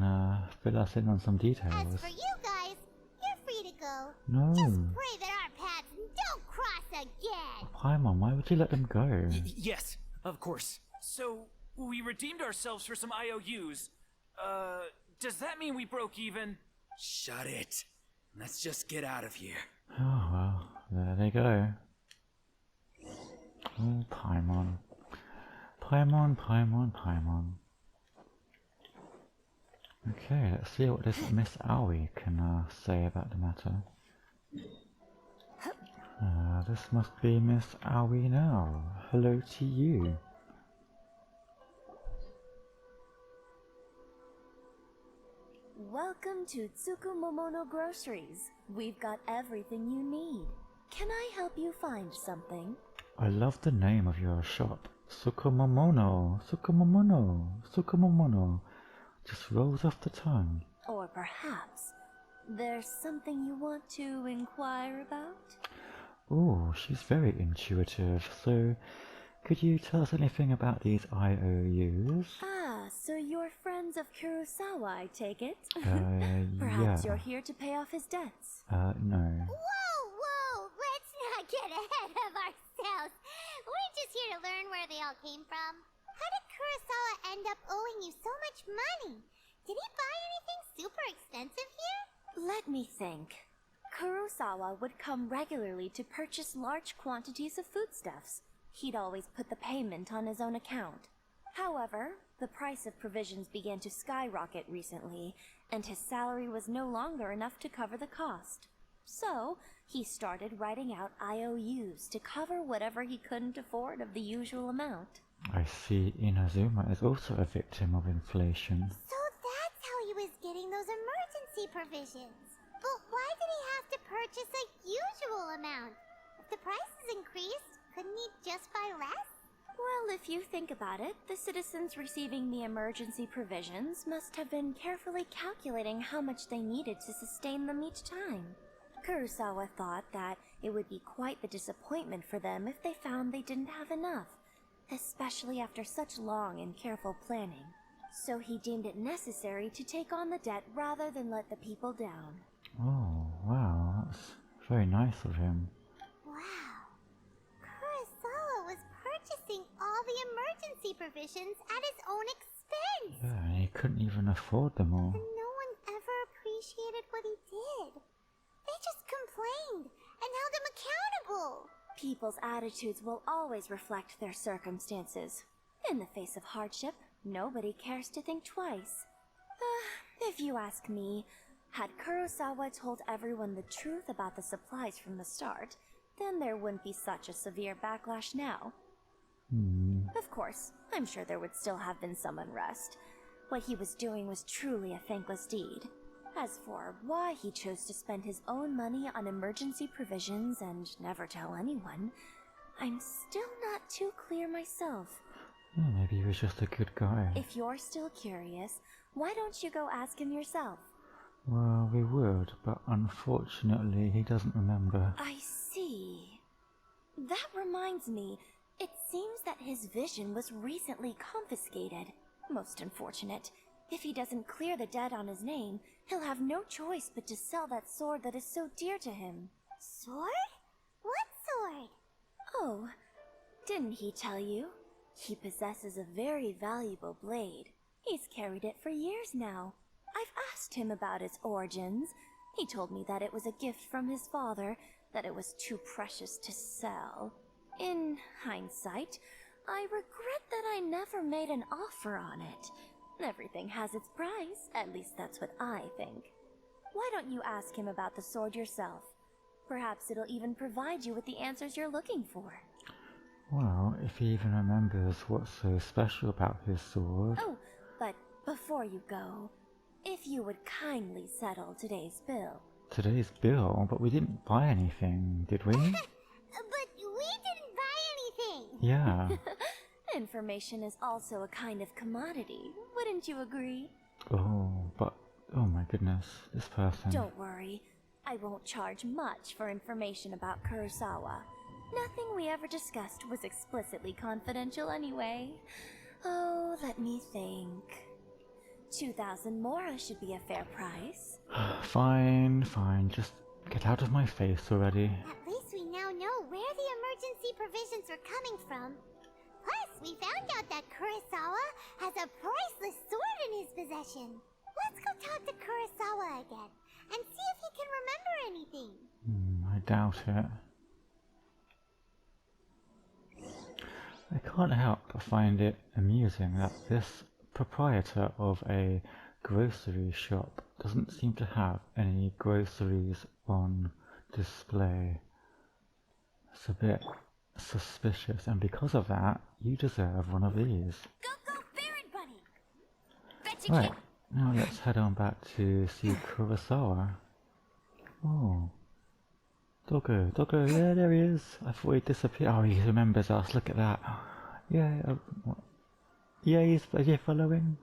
fill us in on some details. As for you guys, you're free to go. No. Just pray that our paths don't cross again. Paimon, why would you let them go? Yes, of course. So, we redeemed ourselves for some IOUs. Does that mean we broke even? Shut it. Let's just get out of here. Oh, well, there they go. Oh, Paimon. Paimon, Paimon, Paimon. Okay, let's see what this Miss Aoi can say about the matter. This must be Miss Aoi now. Hello to you. Welcome to Tsukumomono Groceries. We've got everything you need. Can I help you find something? I love the name of your shop. Tsukumomono, Tsukumomono, Tsukumomono. Just rolls off the tongue. Or perhaps there's something you want to inquire about? Oh, she's very intuitive. So, could you tell us anything about these IOUs? Ah, so you're friends of Kurosawa, I take it? yeah. Perhaps you're here to pay off his debts. No. Whoa, let's not get ahead of ourselves. We're just here to learn where they all came from. How did Kurosawa end up owing you so much money? Did he buy anything super expensive here? Let me think. Kurosawa would come regularly to purchase large quantities of foodstuffs. He'd always put the payment on his own account. However, the price of provisions began to skyrocket recently, and his salary was no longer enough to cover the cost. So, he started writing out IOUs to cover whatever he couldn't afford of the usual amount. I see Inazuma is also a victim of inflation. So that's how he was getting those emergency provisions. But why did he have to purchase a usual amount? If the prices increased, couldn't he just buy less? Well, if you think about it, the citizens receiving the emergency provisions must have been carefully calculating how much they needed to sustain them each time. Kurosawa thought that it would be quite the disappointment for them if they found they didn't have enough, especially after such long and careful planning. So he deemed it necessary to take on the debt rather than let the people down. Oh, wow, that's very nice of him. Wow. Kurosawa was purchasing all the emergency provisions at his own expense. Yeah, and he couldn't even afford them all. And no one ever appreciated what he did. They just complained and held him accountable. People's attitudes will always reflect their circumstances. In the face of hardship, nobody cares to think twice. If you ask me, had Kurosawa told everyone the truth about the supplies from the start, then there wouldn't be such a severe backlash now. Of course, I'm sure there would still have been some unrest. What he was doing was truly a thankless deed. As for why he chose to spend his own money on emergency provisions and never tell anyone, I'm still not too clear myself. Maybe he was just a good guy. If you're still curious, why don't you go ask him yourself? Well, we would, but unfortunately he doesn't remember. I see. That reminds me, it seems that his vision was recently confiscated. Most unfortunate. If he doesn't clear the debt on his name, he'll have no choice but to sell that sword that is so dear to him. Sword? What sword? Oh, didn't he tell you? He possesses a very valuable blade. He's carried it for years now. I've asked him about its origins. He told me that it was a gift from his father, that it was too precious to sell. In hindsight, I regret that I never made an offer on it. Everything has its price, at least that's what I think. Why don't you ask him about the sword yourself? Perhaps it'll even provide you with the answers you're looking for. Well, if he even remembers what's so special about his sword. Oh, but before you go, if you would kindly settle today's bill. Today's bill? But we didn't buy anything, did we? But we didn't buy anything! Yeah. Information is also a kind of commodity, wouldn't you agree? Oh, but, oh my goodness, this person. Don't worry, I won't charge much for information about Kurosawa. Nothing we ever discussed was explicitly confidential anyway. Oh, let me think. 2,000 mora should be a fair price. Fine, fine, just get out of my face already. At least we now know where the emergency provisions are coming from. Plus, we found out that Kurosawa has a priceless sword in his possession. Let's go talk to Kurosawa again, and see if he can remember anything. I doubt it. I can't help but find it amusing that this proprietor of a grocery shop doesn't seem to have any groceries on display. It's a bit suspicious, and because of that, you deserve one of these. Go, Baron Bunny! Betcha Right, now let's head on back to see Kurosawa. Oh. Doggo, yeah, there he is. I thought he disappeared. Oh, he remembers us, look at that. Yeah, what? Yeah, is he following?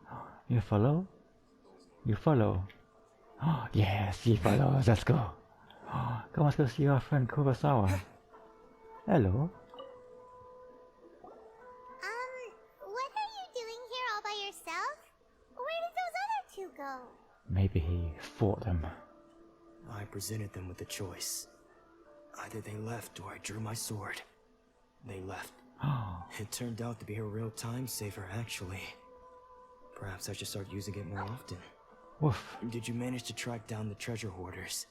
You follow? You follow? Oh, yes, he follows, let's go. Oh, come, let's go see our friend Kurosawa. Hello. What are you doing here all by yourself? Where did those other two go? Maybe he fought them. I presented them with a choice. Either they left or I drew my sword. They left. It turned out to be a real time saver, actually. Perhaps I should start using it more often. Woof. Did you manage to track down the treasure hoarders?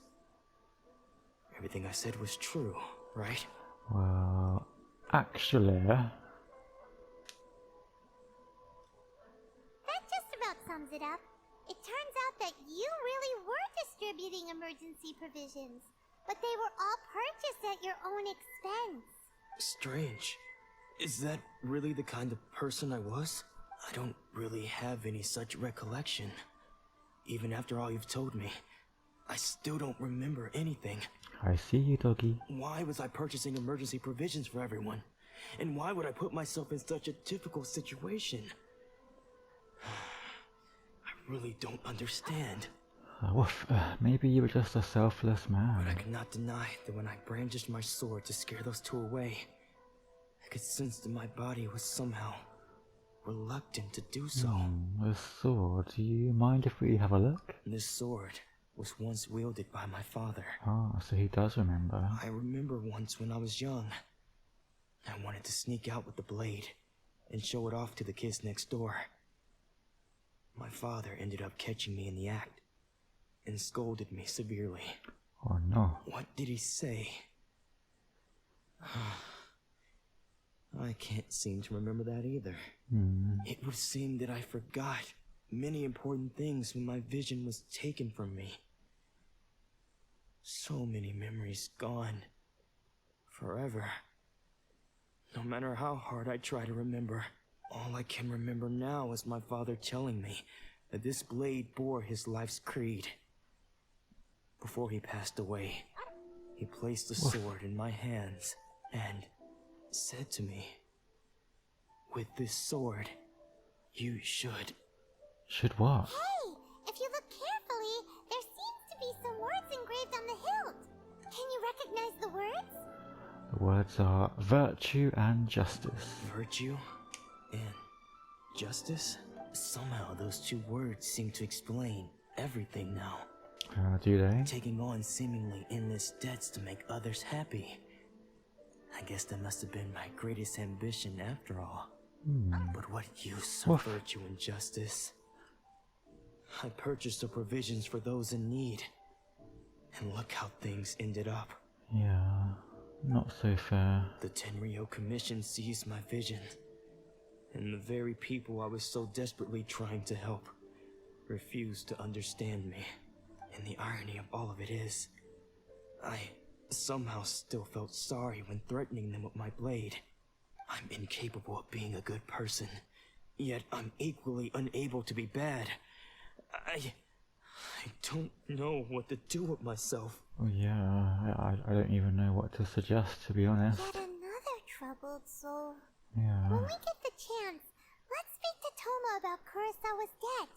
Everything I said was true, right? Well, actually... That just about sums it up. It turns out that you really were distributing emergency provisions, but they were all purchased at your own expense. Strange. Is that really the kind of person I was? I don't really have any such recollection. Even after all you've told me, I still don't remember anything. I see you, doggy. Why was I purchasing emergency provisions for everyone? And why would I put myself in such a difficult situation? I really don't understand. Woof. Maybe you were just a selfless man. But I cannot deny that when I brandished my sword to scare those two away, I could sense that my body was somehow reluctant to do so. A sword. Do you mind if we have a look? This sword was once wielded by my father. Ah, so he does remember. I remember once when I was young, I wanted to sneak out with the blade and show it off to the kids next door. My father ended up catching me in the act and scolded me severely. Oh no. What did he say? I can't seem to remember that either. It would seem that I forgot many important things when my vision was taken from me. So many memories gone. Forever. No matter how hard I try to remember, all I can remember now is my father telling me that this blade bore his life's creed. Before he passed away, he placed the sword in my hands and said to me, "With this sword, you should..." Should what? Hey, if you look carefully, there seems to be some words engraved on the hilt. Can you recognize the words? The words are virtue and justice. Virtue and justice? Somehow those two words seem to explain everything now. Do they? Taking on seemingly endless debts to make others happy. I guess that must have been my greatest ambition after all. But what use of virtue and justice? I purchased the provisions for those in need. And look how things ended up. Yeah, not so fair. The Tenryou Commission seized my vision. And the very people I was so desperately trying to help refused to understand me. And the irony of all of it is, I somehow still felt sorry when threatening them with my blade. I'm incapable of being a good person, yet I'm equally unable to be bad. I don't know what to do with myself. Oh yeah, I don't even know what to suggest, to be honest. Yet another troubled soul. Yeah. When we get the chance, let's speak to Toma about Kurosawa's debt.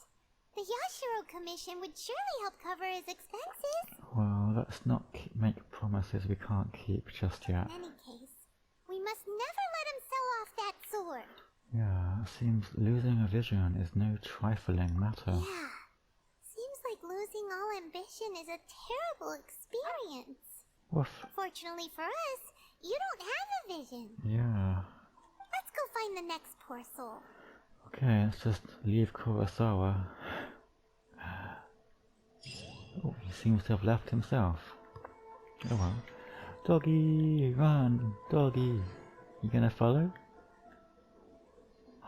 The Yashiro Commission would surely help cover his expenses. Well, let's not make promises we can't keep just yet. In any case, we must never let him sell off that sword. Yeah, it seems losing a vision is no trifling matter. Yeah. Seems like losing all ambition is a terrible experience. Woof. Fortunately for us, you don't have a vision. Yeah. Let's go find the next poor soul. Okay, let's just leave Kurosawa. Oh, he seems to have left himself. Oh well. Doggy, run! Doggy! You gonna follow?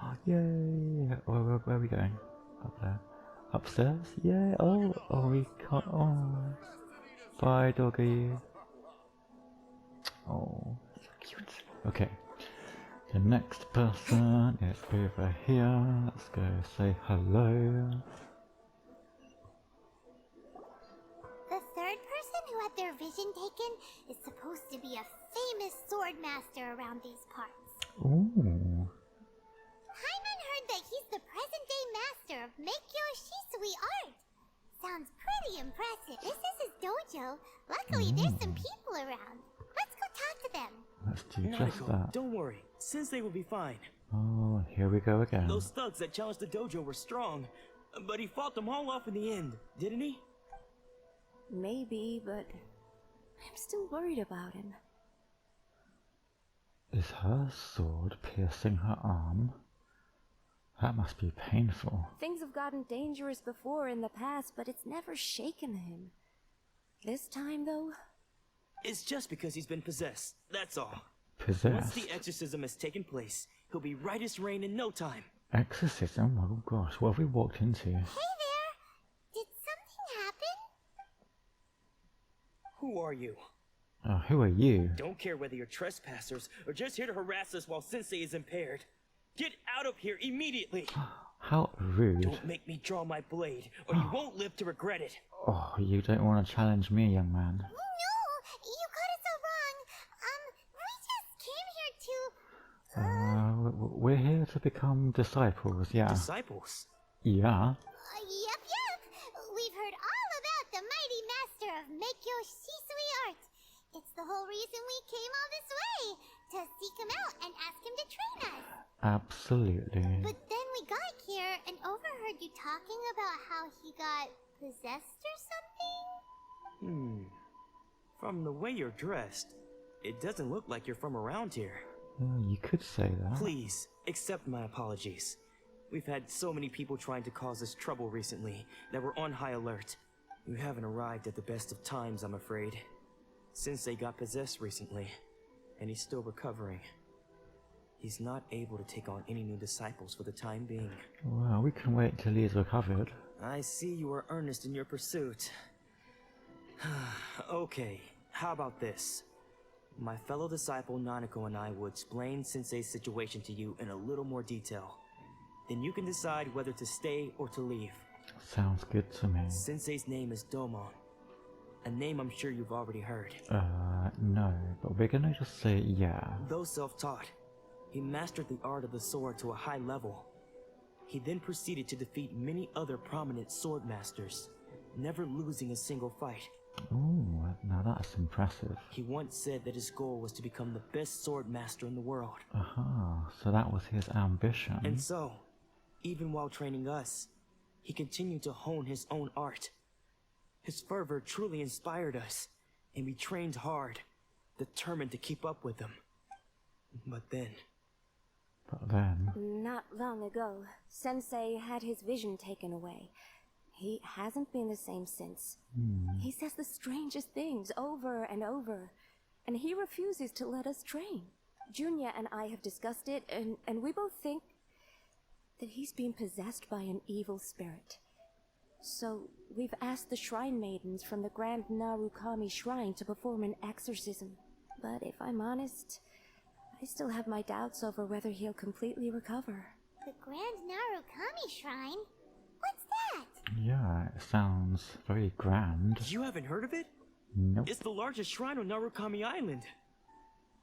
Oh, yay! Where are we going? Up there. Upstairs? Yeah! Oh, we can't. Oh. Bye, doggy. Oh, so cute. Okay. The next person is over here. Let's go say hello. The third person who had their vision taken is supposed to be a famous sword master around these parts. Ooh. Paimon heard that he's the present-day master of Meikyo Shisui art. Sounds pretty impressive. This is his dojo. Luckily, there's some people around. Let's go talk to them. Let's do just that. Don't worry, Sensei will be fine. Oh, here we go again. Those thugs that challenged the dojo were strong, but he fought them all off in the end, didn't he? Maybe, but I'm still worried about him. Is her sword piercing her arm? That must be painful. Things have gotten dangerous before in the past, but it's never shaken him. This time, though? It's just because he's been possessed, that's all. Possessed? Once the exorcism has taken place, he'll be right as rain in no time. Exorcism? Oh gosh, what have we walked into? Hey there! Did something happen? Who are you? Who are you? Don't care whether you're trespassers or just here to harass us while Sensei is impaired. Get out of here immediately! How rude. Don't make me draw my blade, or you won't live to regret it. Oh, you don't want to challenge me, young man. No! You got it so wrong. We just came here to... We're here to become disciples, yeah. Disciples? Yeah. Yep. We've heard all about the mighty master of Meikyo Shisui art. It's the whole reason we came all this way, to seek him out and ask him to train us. Absolutely. But then we got here and overheard you talking about how he got possessed or something? From the way you're dressed, it doesn't look like you're from around here. You could say that. Please, accept my apologies. We've had so many people trying to cause us trouble recently that we're on high alert. You haven't arrived at the best of times, I'm afraid. Sensei got possessed recently, and he's still recovering. He's not able to take on any new disciples for the time being. Well, we can wait till he's recovered. I see you are earnest in your pursuit. Okay, how about this? My fellow disciple Nanako and I will explain Sensei's situation to you in a little more detail. Then you can decide whether to stay or to leave. Sounds good to me. Sensei's name is Domon. A name I'm sure you've already heard. No, but we're gonna just say yeah. Though self-taught, he mastered the art of the sword to a high level. He then proceeded to defeat many other prominent sword masters, never losing a single fight. Ooh, now that's impressive. He once said that his goal was to become the best sword master in the world. So that was his ambition. And so, even while training us, he continued to hone his own art. His fervor truly inspired us, and we trained hard, determined to keep up with him. But then... Not long ago, Sensei had his vision taken away. He hasn't been the same since. He says the strangest things over and over, and he refuses to let us train. Junya and I have discussed it, and we both think that he's been possessed by an evil spirit. So, we've asked the shrine maidens from the Grand Narukami Shrine to perform an exorcism. But if I'm honest, I still have my doubts over whether he'll completely recover. The Grand Narukami Shrine? What's that? Yeah, it sounds very grand. You haven't heard of it? Nope. It's the largest shrine on Narukami Island.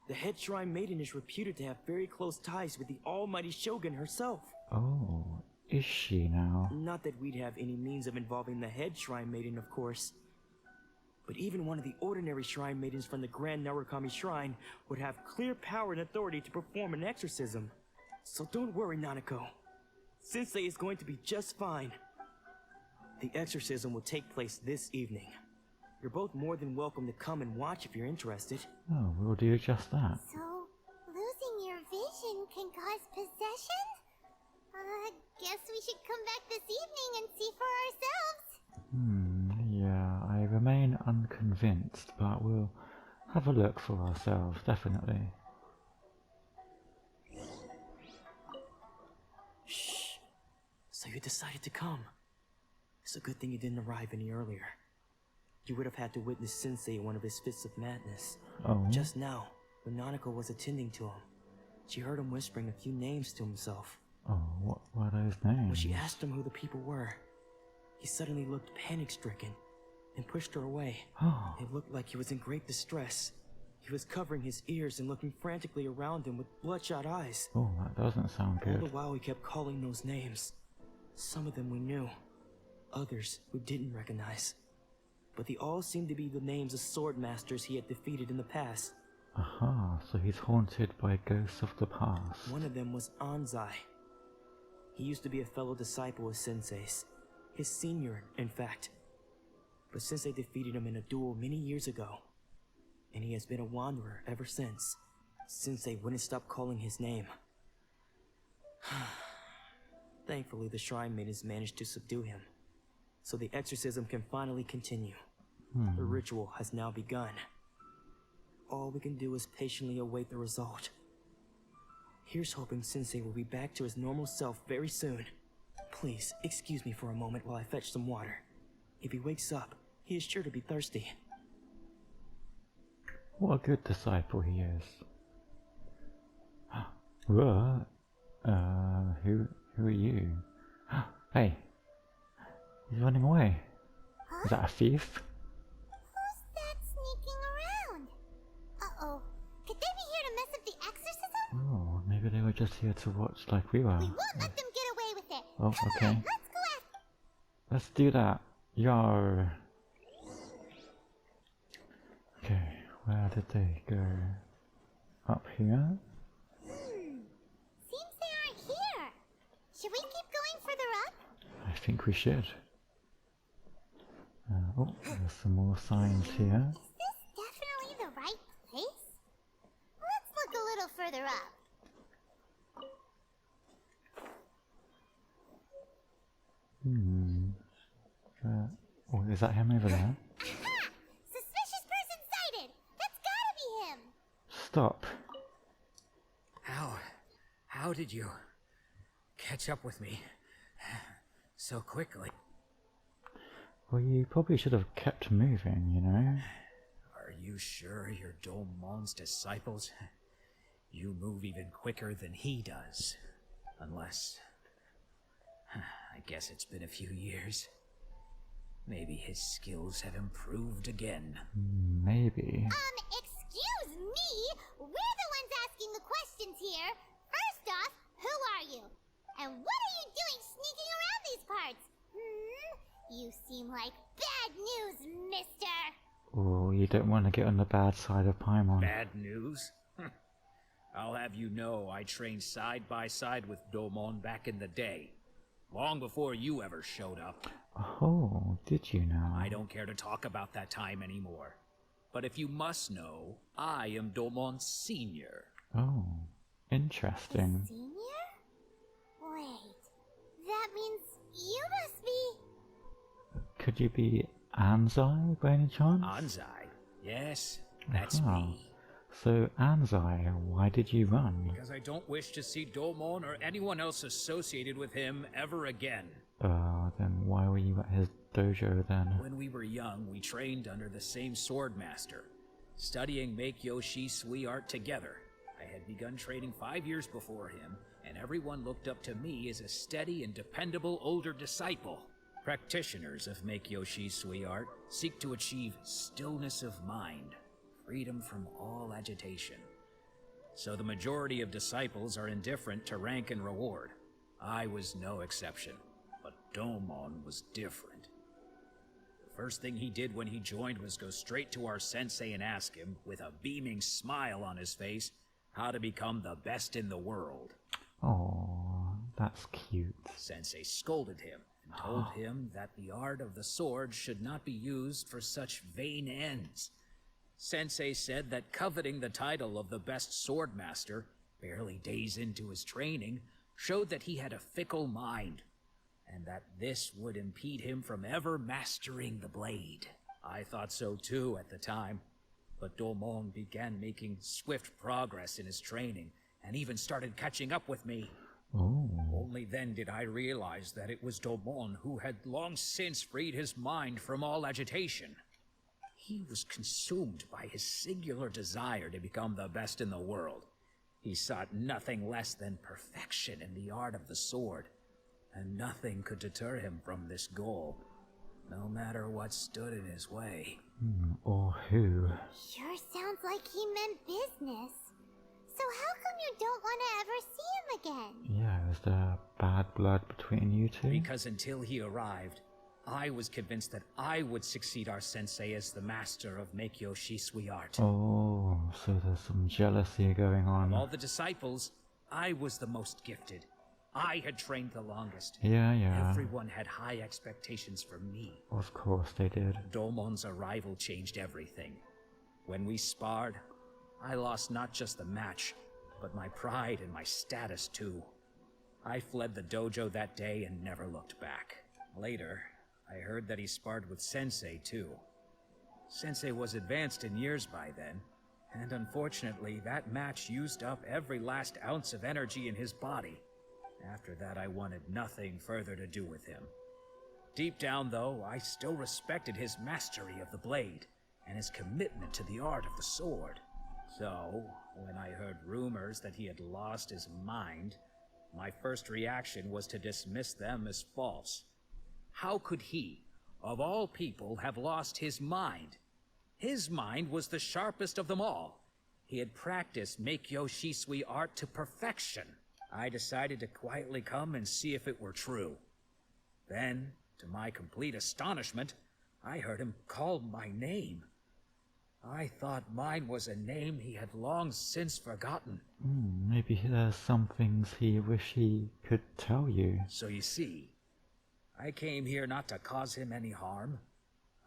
The head shrine maiden is reputed to have very close ties with the almighty Shogun herself. Oh, is she now? Not that we'd have any means of involving the head shrine maiden, of course. But even one of the ordinary shrine maidens from the Grand Narukami Shrine would have clear power and authority to perform an exorcism. So don't worry, Nanako. Sensei is going to be just fine. The exorcism will take place this evening. You're both more than welcome to come and watch if you're interested. Oh, we'll do just that. So, losing your vision can cause possession? Guess we should come back this evening and see for ourselves. Yeah, I remain unconvinced, but we'll have a look for ourselves, definitely. Shh. So you decided to come. It's a good thing you didn't arrive any earlier. You would have had to witness Sensei in one of his fits of madness. Oh. Just now, when Nanako was attending to him, she heard him whispering a few names to himself. Oh, what were those names? When she asked him who the people were, he suddenly looked panic-stricken and pushed her away. Oh. It looked like he was in great distress. He was covering his ears and looking frantically around him with bloodshot eyes. Oh, that doesn't sound All good. the while he kept calling those names. Some of them we knew, others we didn't recognize. But they all seemed to be the names of sword masters he had defeated in the past. Aha, so he's haunted by ghosts of the past. One of them was Anzai. He used to be a fellow disciple of Sensei's. His senior, in fact. But Sensei defeated him in a duel many years ago. And he has been a wanderer ever since. Sensei wouldn't stop calling his name. Thankfully, the shrine maidens managed to subdue him. So the exorcism can finally continue. The ritual has now begun. All we can do is patiently await the result. Here's hoping Sensei will be back to his normal self very soon. Please, excuse me for a moment while I fetch some water. If he wakes up, he is sure to be thirsty. What a good disciple he is. What? Who are you? Hey, he's running away. Huh? Is that a thief? Who's that sneaking around? Uh-oh. Could they be here to mess up the exorcism? Oh, maybe they were just here to watch like we were. We won't let them get away with it. Oh, Come okay. on, let's go after. Let's do that. Yar. Okay, where did they go? Up here? Seems they aren't here. Should we keep going further up? I think we should. Oh, there's some more signs here. Is this definitely the right place? Let's look a little further up. Oh, is that him over there? Aha! Suspicious person sighted! That's gotta be him! Stop. How did you catch up with me so quickly? Well, you probably should have kept moving, you know? Are you sure you're Domon's disciples? You move even quicker than he does. Unless... I guess it's been a few years. Maybe his skills have improved again. Maybe. Excuse me? We're the ones asking the questions here. First off, who are you? And what are you doing sneaking around these parts? You seem like bad news, mister. Oh, you don't want to get on the bad side of Paimon. Bad news? I'll have you know I trained side by side with Domon back in the day. long before you ever showed up. Oh, did you now? I don't care to talk about that time anymore. But if you must know, I am Domon Senior. Oh, interesting. Senior? Wait, that means you must be... Could you be Anzai by any chance? Anzai? Yes, that's me. So, Anzai, why did you run? Because I don't wish to see Domon or anyone else associated with him ever again. Then why were you at his dojo then? When we were young, we trained under the same sword master, studying Make-Yoshi Sui art together. I had begun training 5 years before him, and everyone looked up to me as a steady and dependable older disciple. Practitioners of Make-Yoshi Sui art seek to achieve stillness of mind, freedom from all agitation. So the majority of disciples are indifferent to rank and reward. I was no exception, but Domon was different. The first thing he did when he joined was go straight to our sensei and ask him, with a beaming smile on his face, how to become the best in the world. Oh, that's cute. Sensei scolded him and told him that the art of the sword should not be used for such vain ends. Sensei said that coveting the title of the best sword master, barely days into his training, showed that he had a fickle mind, and that this would impede him from ever mastering the blade. I thought so too at the time, but Domon began making swift progress in his training, and even started catching up with me. Oh. Only then did I realize that it was Domon who had long since freed his mind from all agitation. He was consumed by his singular desire to become the best in the world. He sought nothing less than perfection in the art of the sword, and nothing could deter him from this goal, no matter what stood in his way. Or who? Sure sounds like he meant business. So how come you don't want to ever see him again? Yeah, is there bad blood between you two? Because until he arrived, I was convinced that I would succeed our sensei as the master of Make-Yoshi Sui art. Oh, so there's some jealousy going on. Of all the disciples, I was the most gifted. I had trained the longest. Yeah. Everyone had high expectations for me. Of course they did. Domon's arrival changed everything. When we sparred, I lost not just the match, but my pride and my status too. I fled the dojo that day and never looked back. Later, I heard that he sparred with Sensei too. Sensei was advanced in years by then, and unfortunately that match used up every last ounce of energy in his body. After that, I wanted nothing further to do with him. Deep down, though, I still respected his mastery of the blade and his commitment to the art of the sword. So, when I heard rumors that he had lost his mind, my first reaction was to dismiss them as false. How could he, of all people, have lost his mind? His mind was the sharpest of them all. He had practiced Make-Yoshi Sui art to perfection. I decided to quietly come and see if it were true. Then, to my complete astonishment, I heard him call my name. I thought mine was a name he had long since forgotten. Maybe there's some things he wish he could tell you. So you see, I came here not to cause him any harm.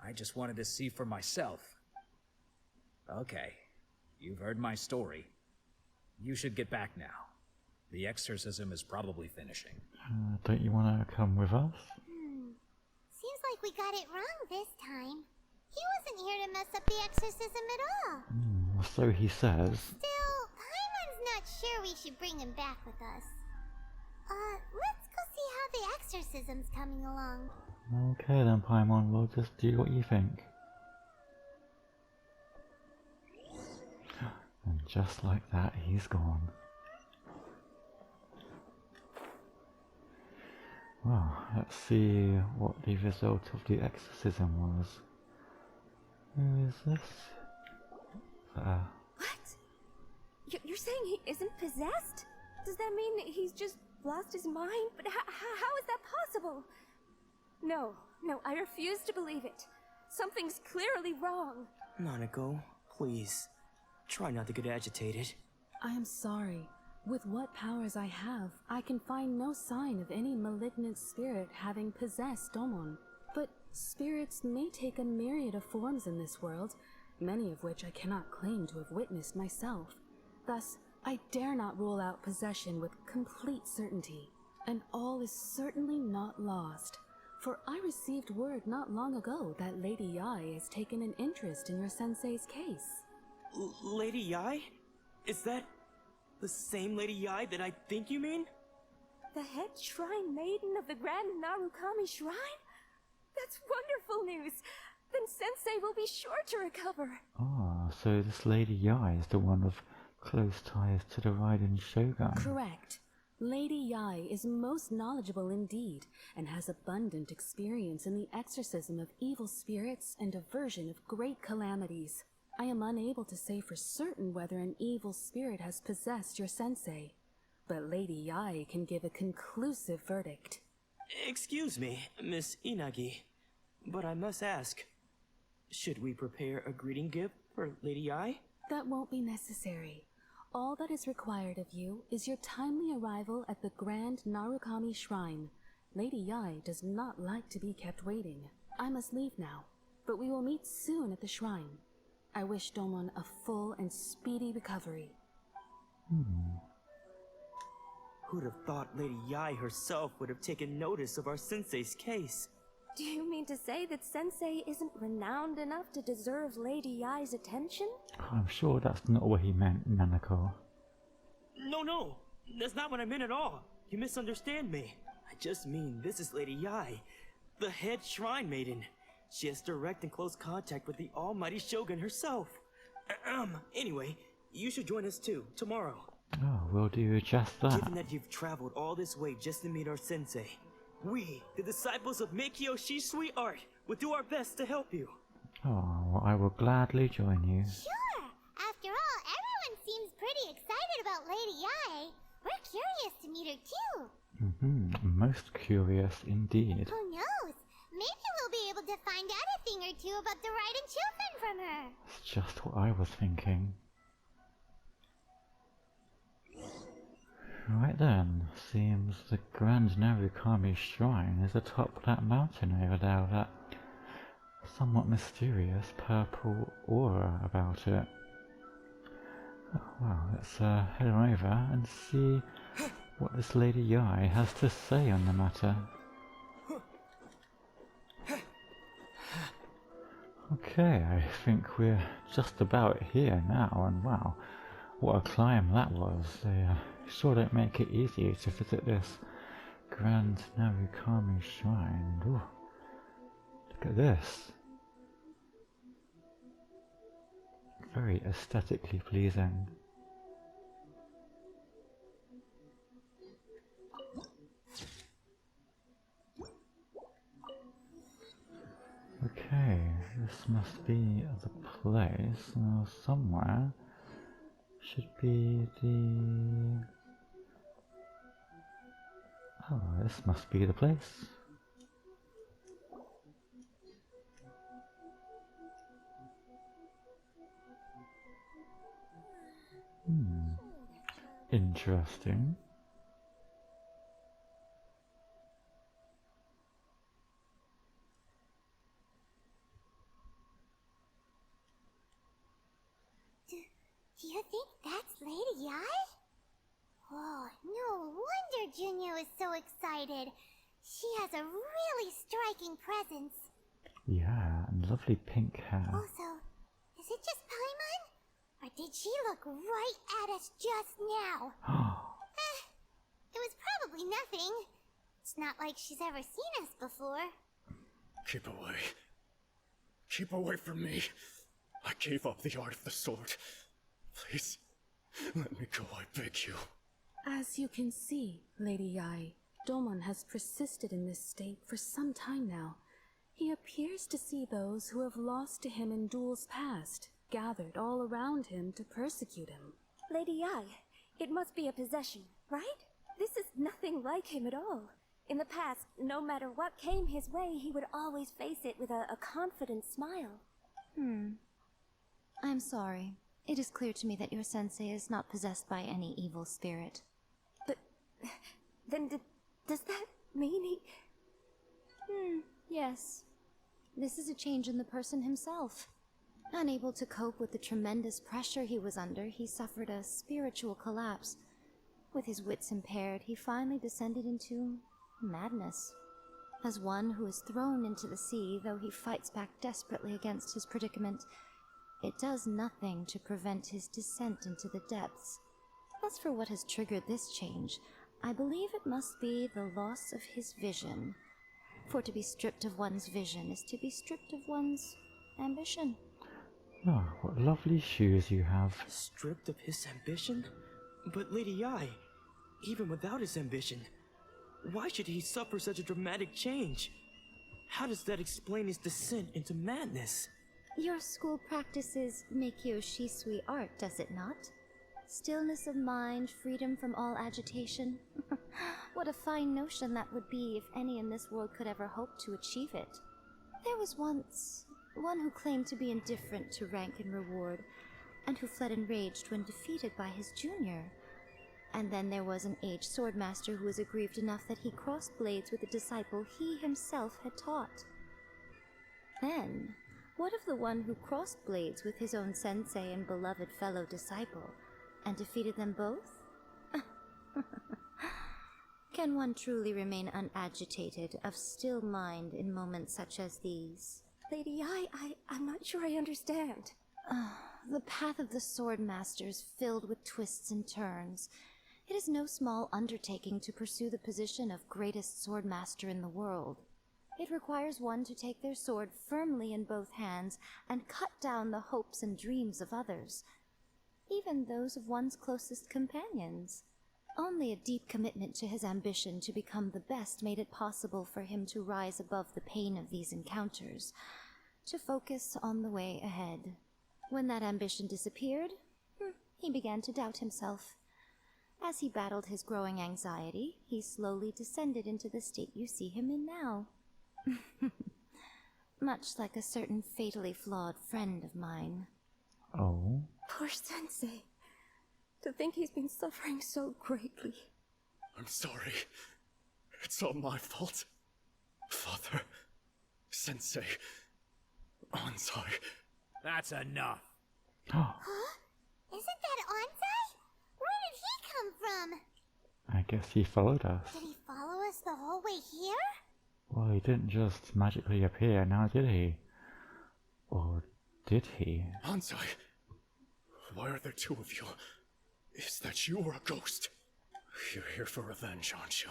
I just wanted to see for myself. Okay, you've heard my story. You should get back now. The exorcism is probably finishing. Don't you want to come with us? Seems like we got it wrong this time. He wasn't here to mess up the exorcism at all. So he says. Still, Paimon's not sure we should bring him back with us. Let's go see how the exorcism's coming along. Okay then, Paimon, we'll just do what you think. And just like that, he's gone. Well, let's see what the result of the exorcism was. Who is this? What? You're saying he isn't possessed? Does that mean he's just lost his mind? But how is that possible? No, I refuse to believe it. Something's clearly wrong. Nanako, please. Try not to get agitated. I am sorry. With what powers I have, I can find no sign of any malignant spirit having possessed Domon. But spirits may take a myriad of forms in this world, many of which I cannot claim to have witnessed myself. Thus, I dare not rule out possession with complete certainty. And all is certainly not lost, for I received word not long ago that Lady Yai has taken an interest in your sensei's case. Lady Yai? Is that the same Lady Yai that I think you mean? The head shrine maiden of the Grand Narukami Shrine? That's wonderful news! Then Sensei will be sure to recover. Ah, so this Lady Yai is the one with close ties to the Raiden Shogun. Correct. Lady Yai is most knowledgeable indeed, and has abundant experience in the exorcism of evil spirits and aversion of great calamities. I am unable to say for certain whether an evil spirit has possessed your sensei, but Lady Yai can give a conclusive verdict. Excuse me, Miss Inagi, but I must ask, should we prepare a greeting gift for Lady Yai? That won't be necessary. All that is required of you is your timely arrival at the Grand Narukami Shrine. Lady Yai does not like to be kept waiting. I must leave now, but we will meet soon at the shrine. I wish Domon a full and speedy recovery. Who'd have thought Lady Yai herself would have taken notice of our sensei's case? Do you mean to say that Sensei isn't renowned enough to deserve Lady Yai's attention? I'm sure that's not what he meant, Nanako. No, that's not what I meant at all. You misunderstand me. I just mean this is Lady Yai, the head shrine maiden. She has direct and close contact with the almighty Shogun herself. Anyway, you should join us too, tomorrow. Oh, we'll do just that. Given that you've traveled all this way just to meet our sensei, we, the disciples of Meikyo Shisui Art, will do our best to help you. Oh, well, I will gladly join you. Sure! After all, everyone seems pretty excited about Lady Yai. We're curious to meet her too. Most curious indeed. Who knows? Maybe we'll be able to find out a thing or two about the Raiden children from her. That's just what I was thinking. Right then, seems the Grand Narukami Shrine is atop that mountain over there, that somewhat mysterious purple aura about it. Oh, wow, let's head on over and see what this Lady Yai has to say on the matter. Okay, I think we're just about here now, and wow, what a climb that was. They sure don't make it easy to visit this Grand Narukami Shrine. Ooh, look at this. Very aesthetically pleasing. Okay, this must be the place. Now somewhere should be the... Oh, this must be the place. Interesting. Do you think that's Lady Yai? Oh, no wonder Junyo is so excited. She has a really striking presence. Yeah, and lovely pink hair. Also, is it just Paimon? Or did she look right at us just now? It was probably nothing. It's not like she's ever seen us before. Keep away. Keep away from me. I gave up the art of the sword. Please, let me go, I beg you. As you can see, Lady Yai, Domon has persisted in this state for some time now. He appears to see those who have lost to him in duels past, gathered all around him to persecute him. Lady Yai, it must be a possession, right? This is nothing like him at all. In the past, no matter what came his way, he would always face it with a confident smile. I'm sorry. It is clear to me that your sensei is not possessed by any evil spirit. But then does that mean he... Yes. This is a change in the person himself. Unable to cope with the tremendous pressure he was under, he suffered a spiritual collapse. With his wits impaired, he finally descended into madness. As one who is thrown into the sea, though he fights back desperately against his predicament, it does nothing to prevent his descent into the depths. As for what has triggered this change, I believe it must be the loss of his vision. For to be stripped of one's vision is to be stripped of one's ambition. Oh, what lovely shoes you have. Stripped of his ambition? But Lady Ai, even without his ambition, why should he suffer such a dramatic change? How does that explain his descent into madness? Your school practices Meikyo Shisui art, does it not? Stillness of mind, freedom from all agitation. What a fine notion that would be if any in this world could ever hope to achieve it. There was once one who claimed to be indifferent to rank and reward, and who fled enraged when defeated by his junior. And then there was an aged swordmaster who was aggrieved enough that he crossed blades with a disciple he himself had taught. Then, what of the one who crossed blades with his own sensei and beloved fellow disciple, and defeated them both? Can one truly unagitated, unagitated, of still mind in moments such as these? Lady Ai, I'm not sure I understand. The path of the Swordmaster is filled with twists and turns. It is no small undertaking to pursue the position of greatest Swordmaster in the world. It requires one to take their sword firmly in both hands and cut down the hopes and dreams of others, even those of one's closest companions. Only a deep commitment to his ambition to become the best made it possible for him to rise above the pain of these encounters, to focus on the way ahead. When that ambition disappeared, he began to doubt himself. As he battled his growing anxiety, he slowly descended into the state you see him in now. Much like a certain fatally flawed friend of mine. Oh? Poor Sensei. To think he's been suffering so greatly. I'm sorry. It's all my fault. Father, Sensei, Ansai. That's enough. Huh? Isn't that Ansai? Where did he come from? I guess he followed us. Did he follow us the whole way here? Well, he didn't just magically appear, now did he? Or did he? Ansai, why are there two of you? Is that you or a ghost? You're here for revenge, aren't you?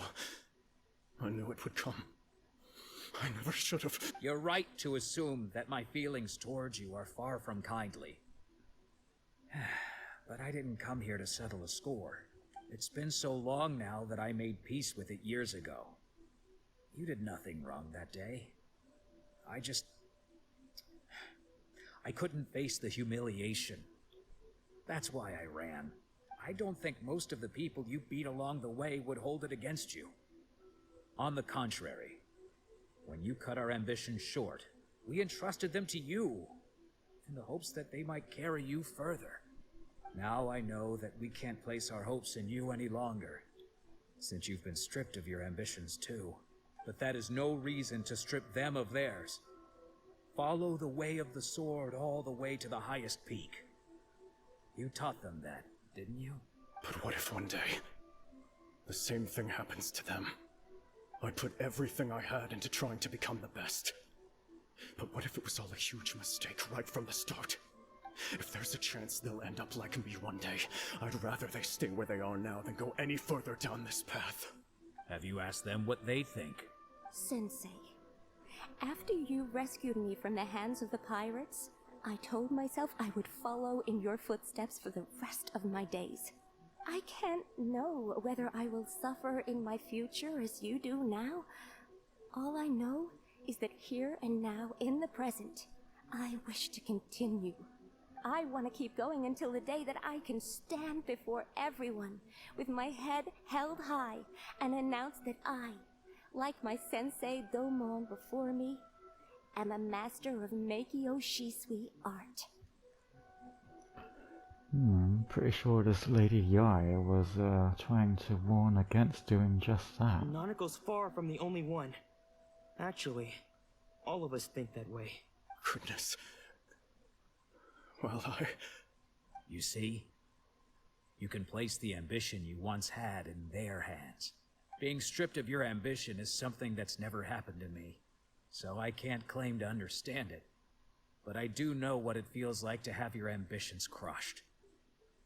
I knew it would come. I never should have. You're right to assume that my feelings towards you are far from kindly. But I didn't come here to settle a score. It's been so long now that I made peace with it years ago. You did nothing wrong that day. I couldn't face the humiliation. That's why I ran. I don't think most of the people you beat along the way would hold it against you. On the contrary, when you cut our ambitions short, we entrusted them to you, in the hopes that they might carry you further. Now I know that we can't place our hopes in you any longer, since you've been stripped of your ambitions too. But that is no reason to strip them of theirs. Follow the way of the sword all the way to the highest peak. You taught them that, didn't you? But what if one day, the same thing happens to them? I put everything I had into trying to become the best. But what if it was all a huge mistake right from the start? If there's a chance they'll end up like me one day, I'd rather they stay where they are now than go any further down this path. Have you asked them what they think? Sensei, after you rescued me from the hands of the pirates, I told myself I would follow in your footsteps for the rest of my days. I can't know whether I will suffer in my future as you do now. All I know is that here and now, in the present, I wish to continue. I want to keep going until the day that I can stand before everyone with my head held high and announce that I, like my sensei Domon before me, am a master of Meikyo Shisui art. Pretty sure this Lady Yai was trying to warn against doing just that. Nanako's far from the only one. Actually, all of us think that way. Goodness. Well, You see? You can place the ambition you once had in their hands. Being stripped of your ambition is something that's never happened to me, so I can't claim to understand it. But I do know what it feels like to have your ambitions crushed.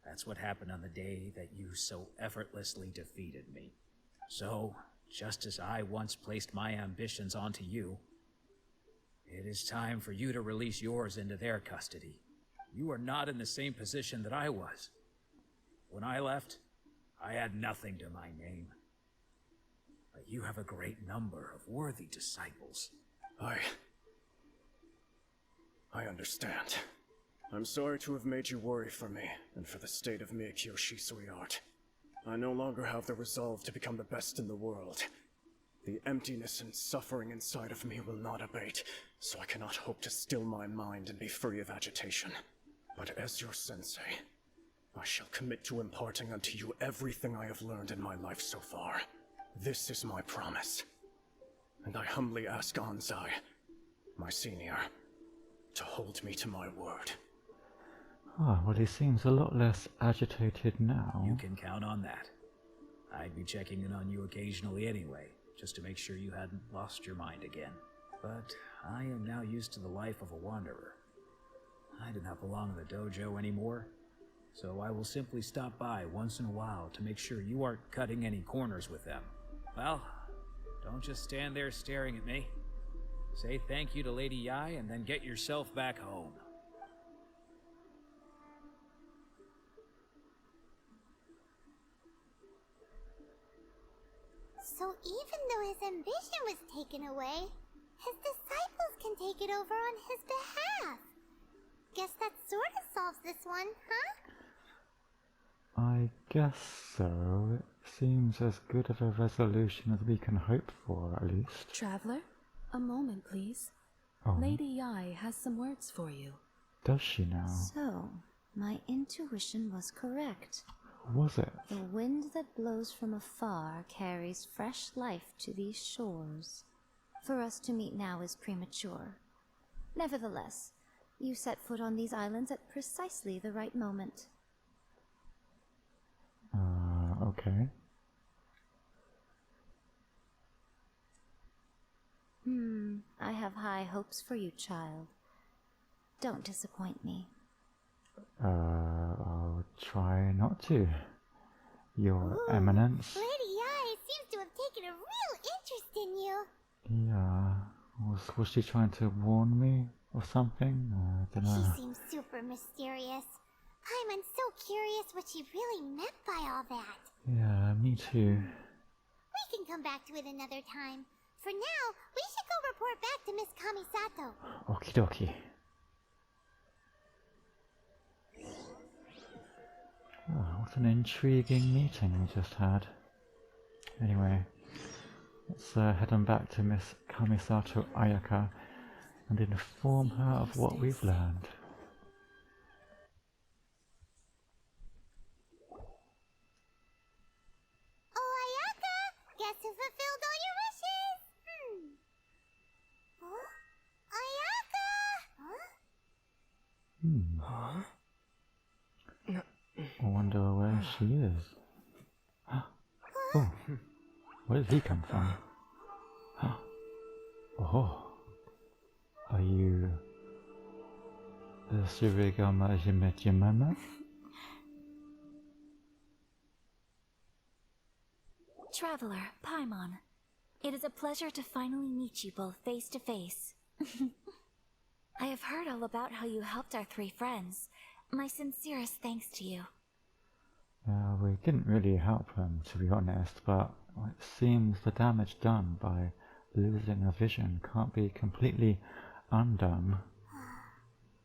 That's what happened on the day that you so effortlessly defeated me. So, just as I once placed my ambitions onto you, it is time for you to release yours into their custody. You are not in the same position that I was. When I left, I had nothing to my name. But you have a great number of worthy disciples. I understand. I'm sorry to have made you worry for me, and for the state of Miyakyo Shisui art. I no longer have the resolve to become the best in the world. The emptiness and suffering inside of me will not abate, so I cannot hope to still my mind and be free of agitation. But as your sensei, I shall commit to imparting unto you everything I have learned in my life so far. This is my promise. And I humbly ask Anzai, my senior, to hold me to my word. Well, he seems a lot less agitated now. You can count on that. I'd be checking in on you occasionally anyway, just to make sure you hadn't lost your mind again. But I am now used to the life of a wanderer. I do not belong in the dojo anymore, so I will simply stop by once in a while to make sure you aren't cutting any corners with them. Well, don't just stand there staring at me. Say thank you to Lady Yai and then get yourself back home. So even though his ambition was taken away, his disciples can take it over on his behalf. Guess that sort of solves this one, huh? I guess so. It seems as good of a resolution as we can hope for, at least. Traveler, a moment, please. Oh. Lady Yai has some words for you. Does she now? So, my intuition was correct. Was it? The wind that blows from afar carries fresh life to these shores. For us to meet now is premature. Nevertheless, you set foot on these islands at precisely the right moment. Okay. I have high hopes for you, child. Don't disappoint me. I'll try not to. Your Eminence. Lady Yai seems to have taken a real interest in you. Yeah. Was she trying to warn me or something? I don't know. She seems super mysterious. I'm so curious what she really meant by all that. Yeah, me too. We can come back to it another time. For now, we should go report back to Miss Kamisato. Okie dokie. Oh, what an intriguing meeting we just had. Anyway, let's head on back to Miss Kamisato Ayaka and inform her of what we've learned. Oh, Ayaka! Guess who fulfilled all your wishes? Ayaka! Huh? I wonder where she is. Oh, where did he come from? Oh, are you the Surigama Jimejimana? Traveler, Paimon, it is a pleasure to finally meet you both face to face. I have heard all about how you helped our three friends. My sincerest thanks to you. We didn't really help them, to be honest, but it seems the damage done by losing a vision can't be completely undone.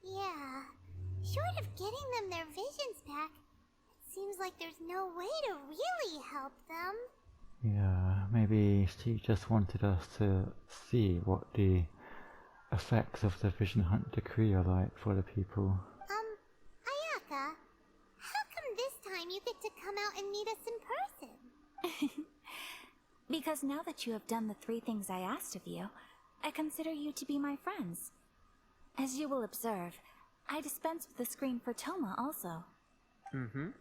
Yeah. Short of getting them their visions back, it seems like there's no way to really help them. Yeah, maybe she just wanted us to see what the effects of the Vision Hunt decree are like for the people. Ayaka, to come out and meet us in person? Because now that you have done the 3 things I asked of you, I consider you to be my friends. As you will observe, I dispense with the screen for Toma also. Wait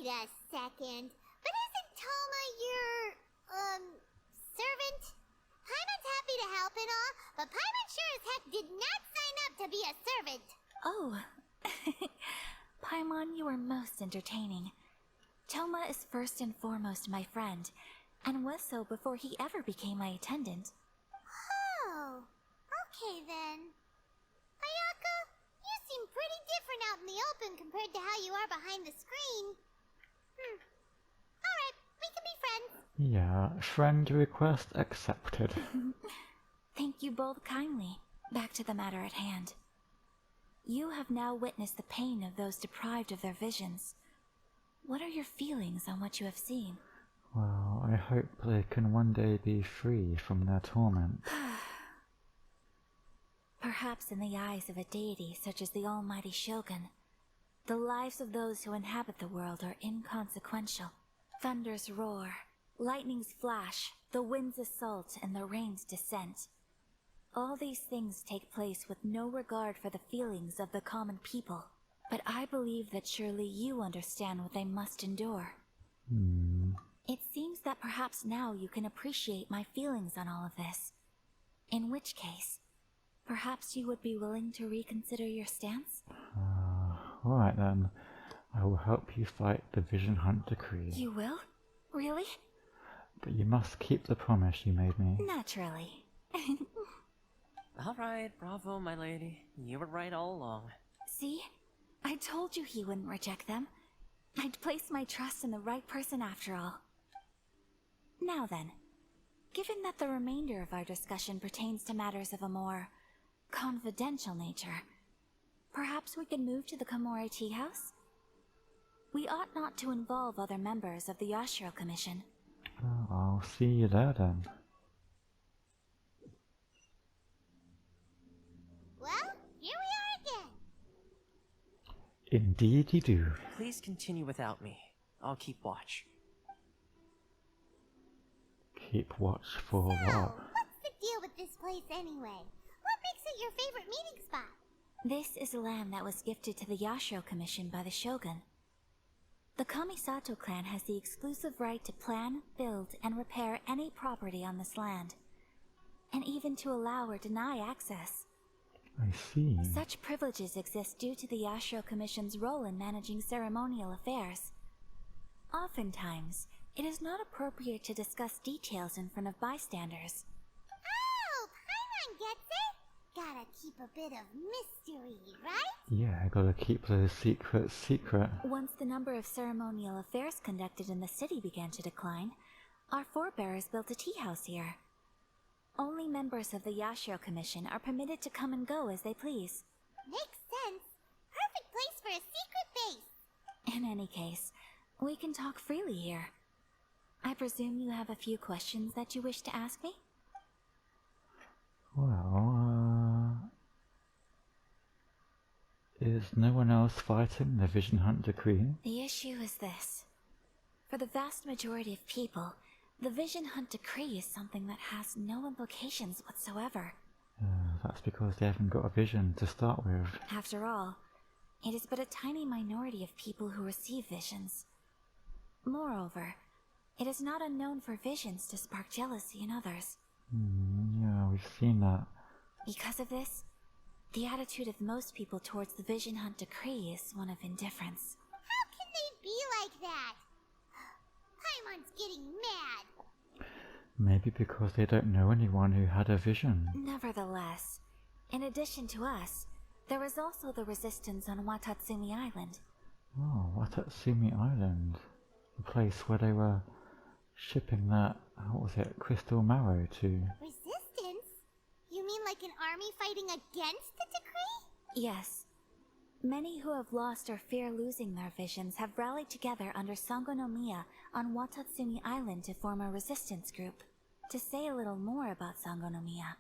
a second. But isn't Toma your, servant? Paimon's happy to help and all, but Paimon sure as heck did not sign up to be a servant. Oh. Paimon, you are most entertaining. Toma is first and foremost my friend, and was so before he ever became my attendant. Oh, okay then. Ayaka, you seem pretty different out in the open compared to how you are behind the screen. Alright, we can be friends. Yeah, friend request accepted. Thank you both kindly. Back to the matter at hand. You have now witnessed the pain of those deprived of their visions. What are your feelings on what you have seen? Well, I hope they can one day be free from their torment. Perhaps in the eyes of a deity such as the almighty Shogun, the lives of those who inhabit the world are inconsequential. Thunders roar, lightnings flash, the winds assault, and the rains descent. All these things take place with no regard for the feelings of the common people. But I believe that surely you understand what they must endure. It seems that perhaps now you can appreciate my feelings on all of this. In which case, perhaps you would be willing to reconsider your stance? Alright then. I will help you fight the Vision Hunt decree. You will? Really? But you must keep the promise you made me. Naturally. Alright, bravo, my lady. You were right all along. See? I told you he wouldn't reject them. I'd placed my trust in the right person after all. Now then, given that the remainder of our discussion pertains to matters of a more confidential nature, perhaps we could move to the Komori Tea House? We ought not to involve other members of the Yashiro Commission. Oh, I'll see you there then. Well, here we are again. Indeed you do. Please continue without me. I'll keep watch. Keep watch for what? What's the deal with this place anyway? What makes it your favorite meeting spot? This is land that was gifted to the Yashiro Commission by the Shogun. The Kamisato clan has the exclusive right to plan, build, and repair any property on this land, and even to allow or deny access. I see. Such privileges exist due to the Yashiro Commission's role in managing ceremonial affairs. Oftentimes, it is not appropriate to discuss details in front of bystanders. Oh, Paimon gets it. Gotta keep a bit of mystery, right? Yeah, I gotta keep those secrets secret. Once the number of ceremonial affairs conducted in the city began to decline, our forebears built a tea house here. Only members of the Yashiro Commission are permitted to come and go as they please. Makes sense. Perfect place for a secret base. In any case, we can talk freely here. I presume you have a few questions that you wish to ask me? Well, is no one else fighting the Vision Hunt decree? The issue is this. For the vast majority of people, the Vision Hunt decree is something that has no implications whatsoever. That's because they haven't got a vision to start with. After all, it is but a tiny minority of people who receive visions. Moreover, it is not unknown for visions to spark jealousy in others. Yeah, we've seen that. Because of this, the attitude of most people towards the Vision Hunt decree is one of indifference. How can they be like that? Paimon's getting mad. Maybe because they don't know anyone who had a vision. Nevertheless, in addition to us, there is also the resistance on Watatsumi Island. Oh, Watatsumi Island. The place where they were shipping that, what was it, crystal marrow to. Resistance? You mean like an army fighting against the decree? Yes. Many who have lost or fear losing their visions have rallied together under Sangonomiya on Watatsumi Island to form a resistance group. To say a little more about Sangonomiya,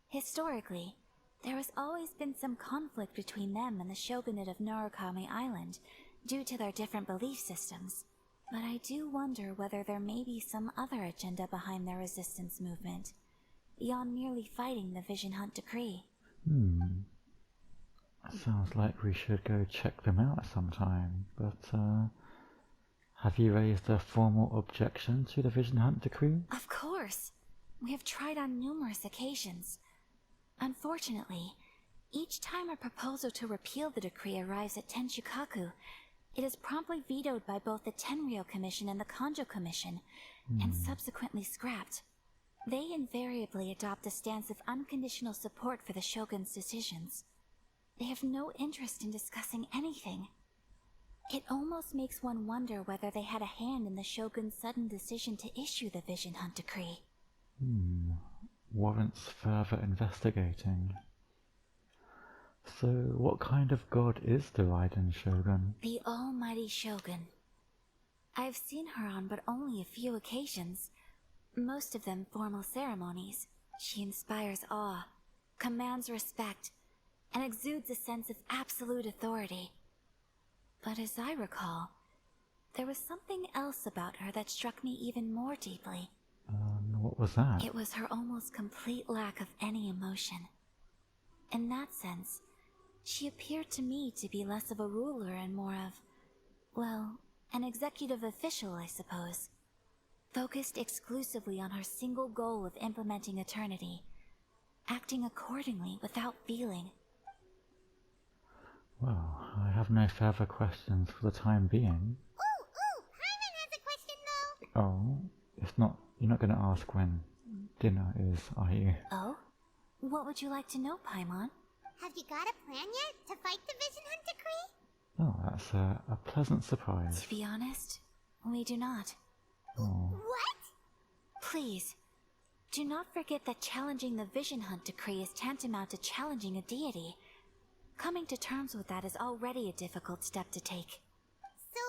historically, there has always been some conflict between them and the shogunate of Narukami Island, due to their different belief systems. But I do wonder whether there may be some other agenda behind their resistance movement, beyond merely fighting the Vision Hunt decree. Sounds like we should go check them out sometime, but have you raised a formal objection to the Vision Hunt decree? Of course! We have tried on numerous occasions. Unfortunately, each time a proposal to repeal the decree arrives at Tenshukaku, it is promptly vetoed by both the Tenryou Commission and the Kanjo Commission, and subsequently scrapped. They invariably adopt a stance of unconditional support for the Shogun's decisions. They have no interest in discussing anything. It almost makes one wonder whether they had a hand in the Shogun's sudden decision to issue the Vision Hunt decree. Warrants further investigating. So, what kind of god is the Raiden Shogun? The Almighty Shogun. I have seen her on but only a few occasions, most of them formal ceremonies. She inspires awe, commands respect, and exudes a sense of absolute authority. But as I recall, there was something else about her that struck me even more deeply. What was that? It was her almost complete lack of any emotion. In that sense, she appeared to me to be less of a ruler and more of, well, an executive official, I suppose. Focused exclusively on her single goal of implementing eternity, acting accordingly without feeling. Well, I have no further questions for the time being. Paimon has a question though! Oh, you're not going to ask when dinner is, are you? Oh? What would you like to know, Paimon? Have you got a plan yet to fight the Vision Hunt decree? Oh, that's a pleasant surprise. To be honest, we do not. Oh. What? Please, do not forget that challenging the Vision Hunt decree is tantamount to challenging a deity. Coming to terms with that is already a difficult step to take. So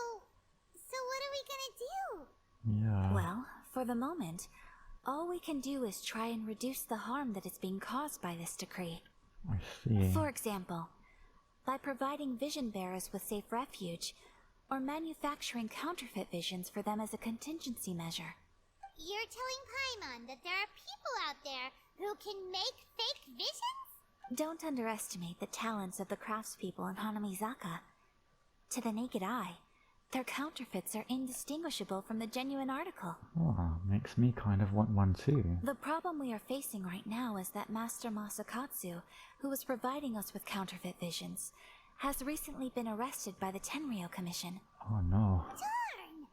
what are we gonna do? Yeah. Well, for the moment, all we can do is try and reduce the harm that is being caused by this decree. I see. For example, by providing vision bearers with safe refuge, or manufacturing counterfeit visions for them as a contingency measure. You're telling Paimon that there are people out there who can make fake visions? Don't underestimate the talents of the craftspeople in Hanamizaka. To the naked eye, their counterfeits are indistinguishable from the genuine article. Oh, makes me kind of want one too. The problem we are facing right now is that Master Masakatsu, who was providing us with counterfeit visions, has recently been arrested by the Tenryou Commission. Oh no. Darn!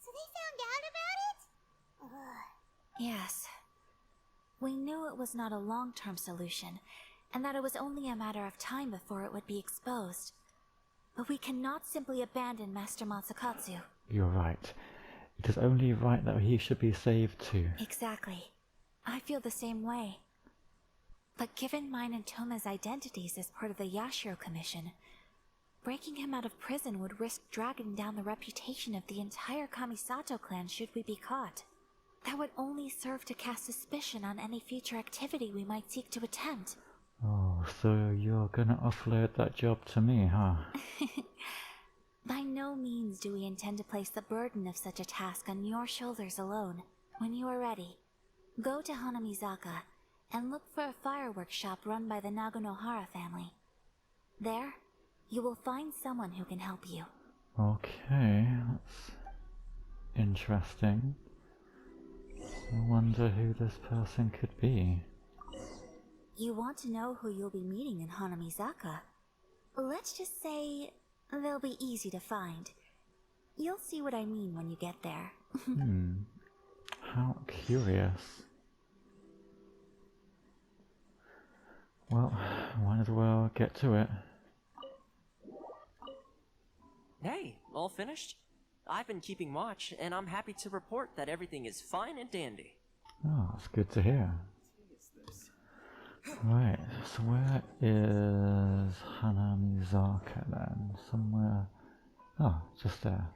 So they found out about it? Ugh. Yes. We knew it was not a long-term solution, and that it was only a matter of time before it would be exposed. But we cannot simply abandon Master Masakatsu. You're right. It is only right that he should be saved too. Exactly. I feel the same way. But given mine and Toma's identities as part of the Yashiro Commission, breaking him out of prison would risk dragging down the reputation of the entire Kamisato clan should we be caught. That would only serve to cast suspicion on any future activity we might seek to attempt. Oh, so you're gonna offload that job to me, huh? By no means do we intend to place the burden of such a task on your shoulders alone. When you are ready, go to Hanamizaka and look for a fireworks shop run by the Naganohara family. There, you will find someone who can help you. Okay, that's interesting. I wonder who this person could be. You want to know who you'll be meeting in Hanamizaka? Let's just say they'll be easy to find. You'll see what I mean when you get there. How curious. Well, might as well get to it. Hey, all finished? I've been keeping watch, and I'm happy to report that everything is fine and dandy. Oh, that's good to hear. Right, so where is Hanamizaka then? Somewhere... Oh, just there.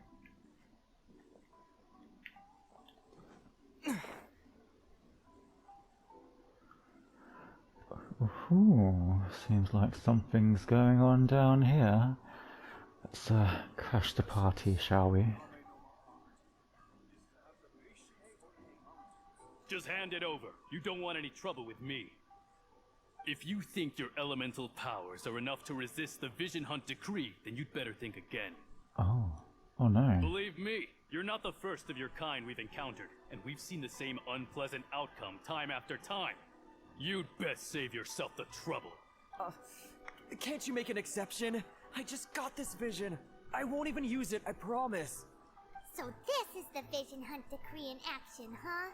Ooh, seems like something's going on down here. Let's crash the party, shall we? Just hand it over. You don't want any trouble with me. If you think your elemental powers are enough to resist the Vision Hunt decree, then you'd better think again. Oh. Oh no. Believe me, you're not the first of your kind we've encountered, and we've seen the same unpleasant outcome time after time. You'd best save yourself the trouble. Can't you make an exception? I just got this vision. I won't even use it, I promise. So this is the Vision Hunt decree in action, huh?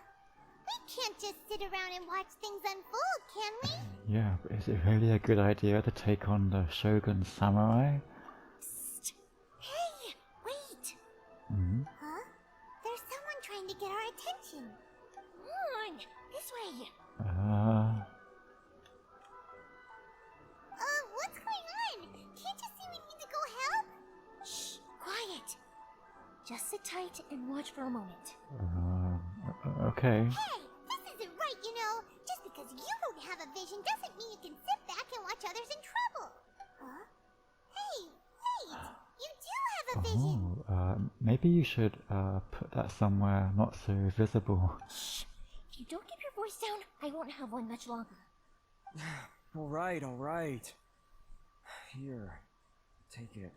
We can't just sit around and watch things unfold, can we? Yeah, but is it really a good idea to take on the Shogun Samurai? Psst. Hey, wait! Mm-hmm. Huh? There's someone trying to get our attention. Come on, this way. What's going on? Can't you see we need to go help? Shh, quiet. Just sit tight and watch for a moment. Okay. Hey, this isn't right, you know. Just because you don't have a vision doesn't mean you can sit back and watch others in trouble. Huh? Hey, wait! You do have a vision! Maybe you should put that somewhere not so visible. Shh! If you don't keep your voice down, I won't have one much longer. Alright, alright. Here, take it.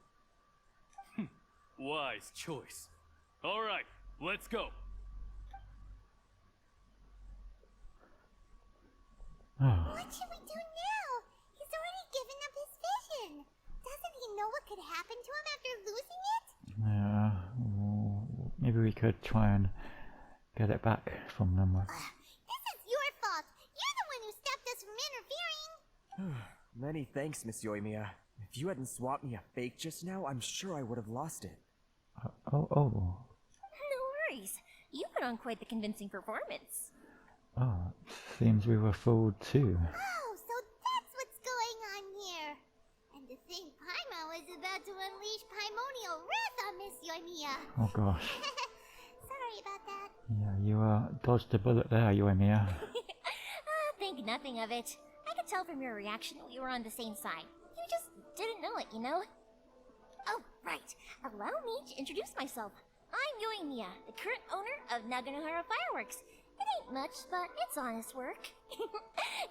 Wise choice. Alright, let's go. What should we do now? He's already given up his vision. Doesn't he know what could happen to him after losing it? Yeah, well, maybe we could try and get it back from them. This is your fault. You're the one who stopped us from interfering. Many thanks, Miss Yoimiya. If you hadn't swapped me a fake just now, I'm sure I would have lost it. Oh. No worries. You put on quite the convincing performance. Oh, seems we were fooled too. Oh, so that's what's going on here. And to think Paimon was about to unleash Paimonial wrath on Miss Yoimiya. Oh gosh. Sorry about that. Yeah, you dodged a bullet there, Yoimiya. Think nothing of it. I could tell from your reaction we were on the same side. You just didn't know it, you know? Oh, right. Allow me to introduce myself. I'm Yoimiya, the current owner of Naganohara Fireworks. It ain't much, but it's honest work.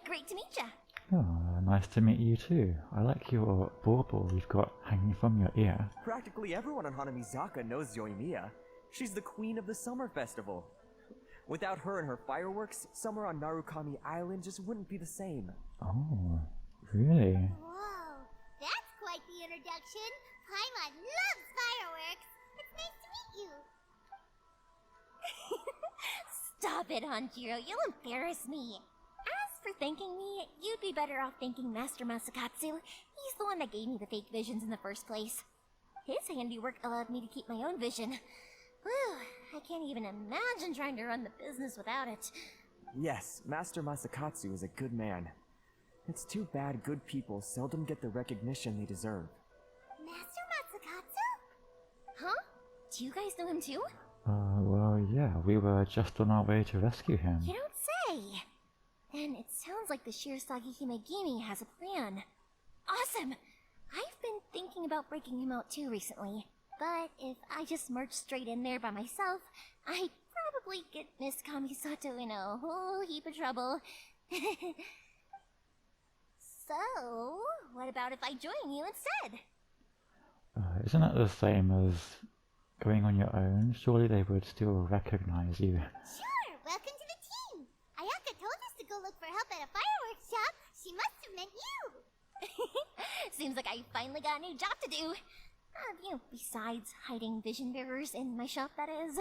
Great to meet ya. Oh, nice to meet you too. I like your bauble you've got hanging from your ear. Practically everyone on Hanamizaka knows Yoimiya. She's the queen of the summer festival. Without her and her fireworks, summer on Narukami Island just wouldn't be the same. Oh, really? Whoa, that's quite the introduction. Paimon loves fireworks. It's nice to meet you. Stop it, Hanjiro. You'll embarrass me. As for thanking me, you'd be better off thanking Master Masakatsu. He's the one that gave me the fake visions in the first place. His handiwork allowed me to keep my own vision. Whew, I can't even imagine trying to run the business without it. Yes, Master Masakatsu is a good man. It's too bad good people seldom get the recognition they deserve. Master Masakatsu? Huh? Do you guys know him too? Well, yeah, we were just on our way to rescue him. You don't say! Then it sounds like the Shirsagi Himegimi has a plan. Awesome! I've been thinking about breaking him out too recently. But if I just marched straight in there by myself, I'd probably get Miss Kamisato in a whole heap of trouble. So, what about if I join you instead? Isn't that the same as going on your own? Surely they would still recognize you. Sure, welcome to the team. Ayaka told us to go look for help at a fireworks shop. She must have meant you. Seems like I finally got a new job to do. Besides hiding vision bearers in my shop, that is.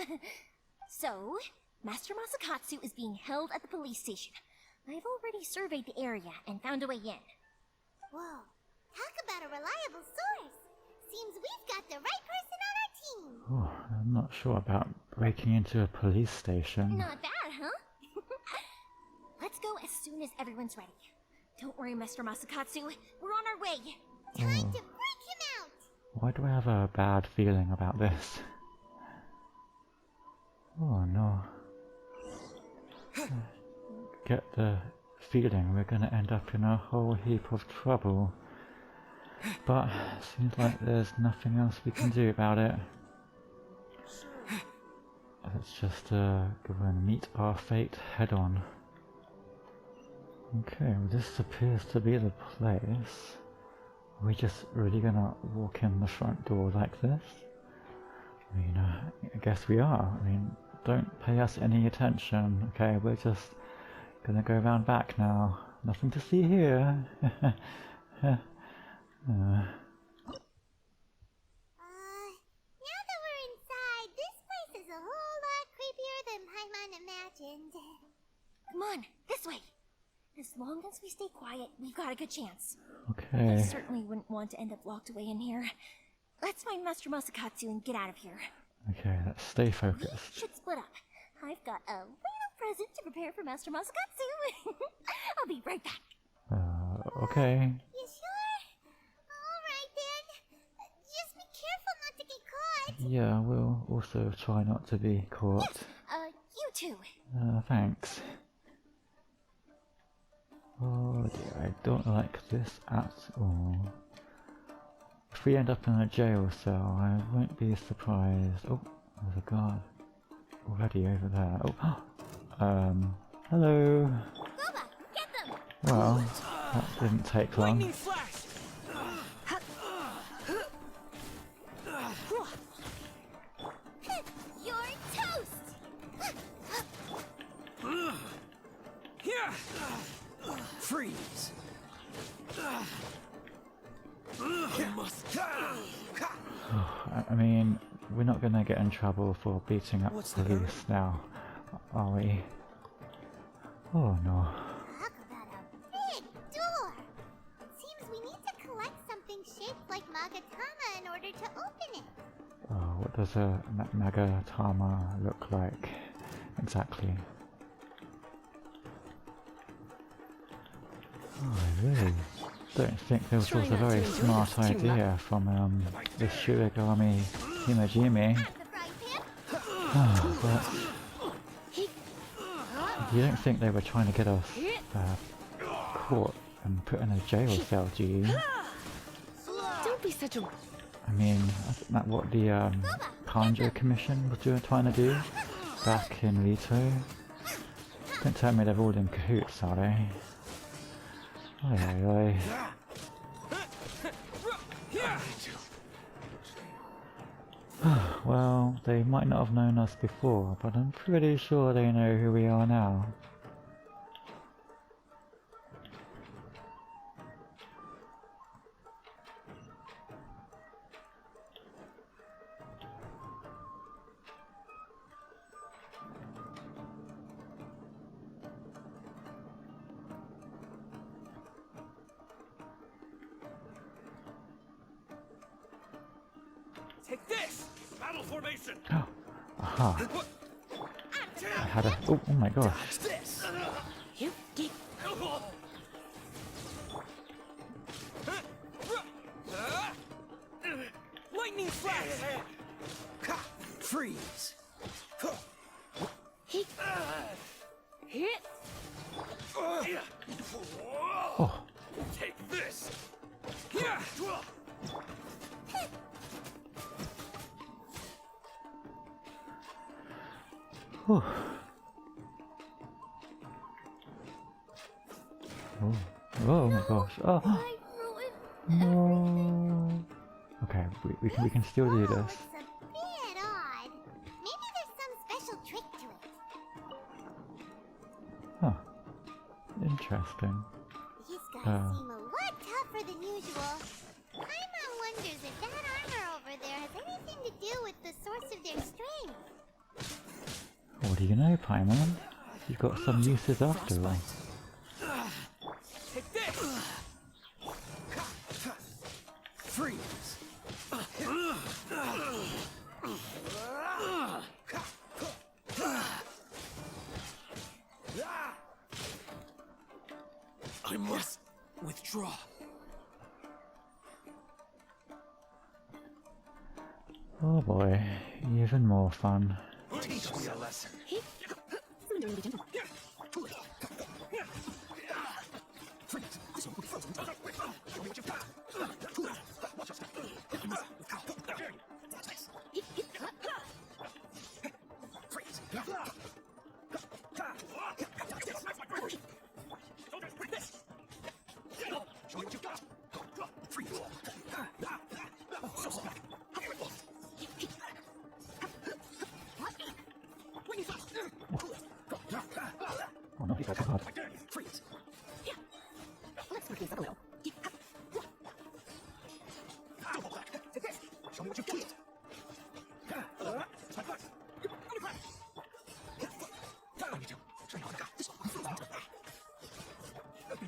So, Master Masakatsu is being held at the police station. I've already surveyed the area and found a way in. Whoa, talk about a reliable source. Seems we've got the right person on our team. Oh, I'm not sure about breaking into a police station. Not bad, huh? Let's go as soon as everyone's ready. Don't worry, Master Masakatsu. We're on our way. Time to break him out. Why do I have a bad feeling about this? Oh no. Get the feeling we're gonna end up in a whole heap of trouble. But seems like there's nothing else we can do about it. Let's just go and meet our fate head on. Okay, well, this appears to be the place. Are we just really gonna walk in the front door like this? I mean, I guess we are. I mean, don't pay us any attention, okay? We're just gonna go round back now. Nothing to see here. Now that we're inside, this place is a whole lot creepier than Paimon imagined. Come on, this way. As long as we stay quiet, we've got a good chance. Okay. I certainly wouldn't want to end up locked away in here. Let's find Master Masakatsu and get out of here. Okay, let's stay focused. We should split up. I've got a little present to prepare for Master Masakatsu. I'll be right back. Okay. You sure? Alright then. Just be careful not to get caught. Yeah, we'll also try not to be caught. You too. Thanks. Oh dear, I don't like this at all. If we end up in a jail cell, I won't be surprised. Oh, there's a guard already over there. Oh, hello. Boba, get them. Well, that didn't take long. Lightning flash! You're toast. Freeze! I mean, we're not gonna get in trouble for beating up police now, are we? Oh no. Talk about a big door. Seems we need to collect something shaped like Magatama in order to open it. Oh, what does a Magatama look like exactly? Oh, I really don't think this was a very smart idea from the Shurigami Himajime. But you don't think they were trying to get us caught and put in a jail cell, do you? Don't be such a... I mean, isn't that what the Kanjo Commission was trying to do back in Rito? Don't tell me they're all in cahoots, are they? Oi. Well, they might not have known us before, but I'm pretty sure they know who we are now. Take this! Battle formation! Aha. I had a... Oh my gosh. This! You dig. Lightning flash! Freeze! Hit. Oh. Take this! Whew. Oh my gosh. Oh. No. Okay, we can still do this. It's a bit odd. Maybe there's some special trick to it. Huh. Interesting. These guys seem a lot tougher than usual. Paimon wonders if that armor over there has anything to do with the source of their strength. What do you know, Paimon? You've got some uses after all. Take this! Freeze! I must withdraw. Oh boy, even more fun. Teach me a lesson. so hard. Freeze! Yeah. Let's work these up a little. Take this. Show me what you've got.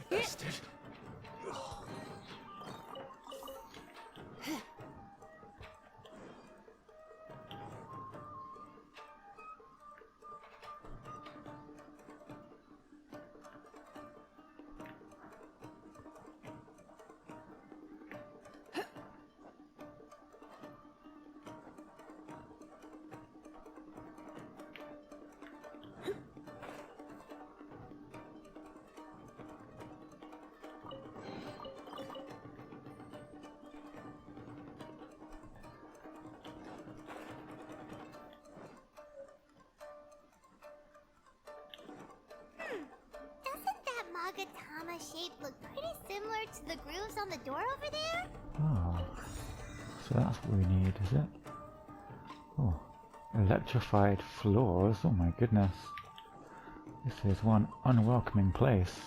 Bastard. Magatama shape look pretty similar to the grooves on the door over there? Oh, so that's what we need, is it? Oh, electrified floors, oh my goodness. This is one unwelcoming place.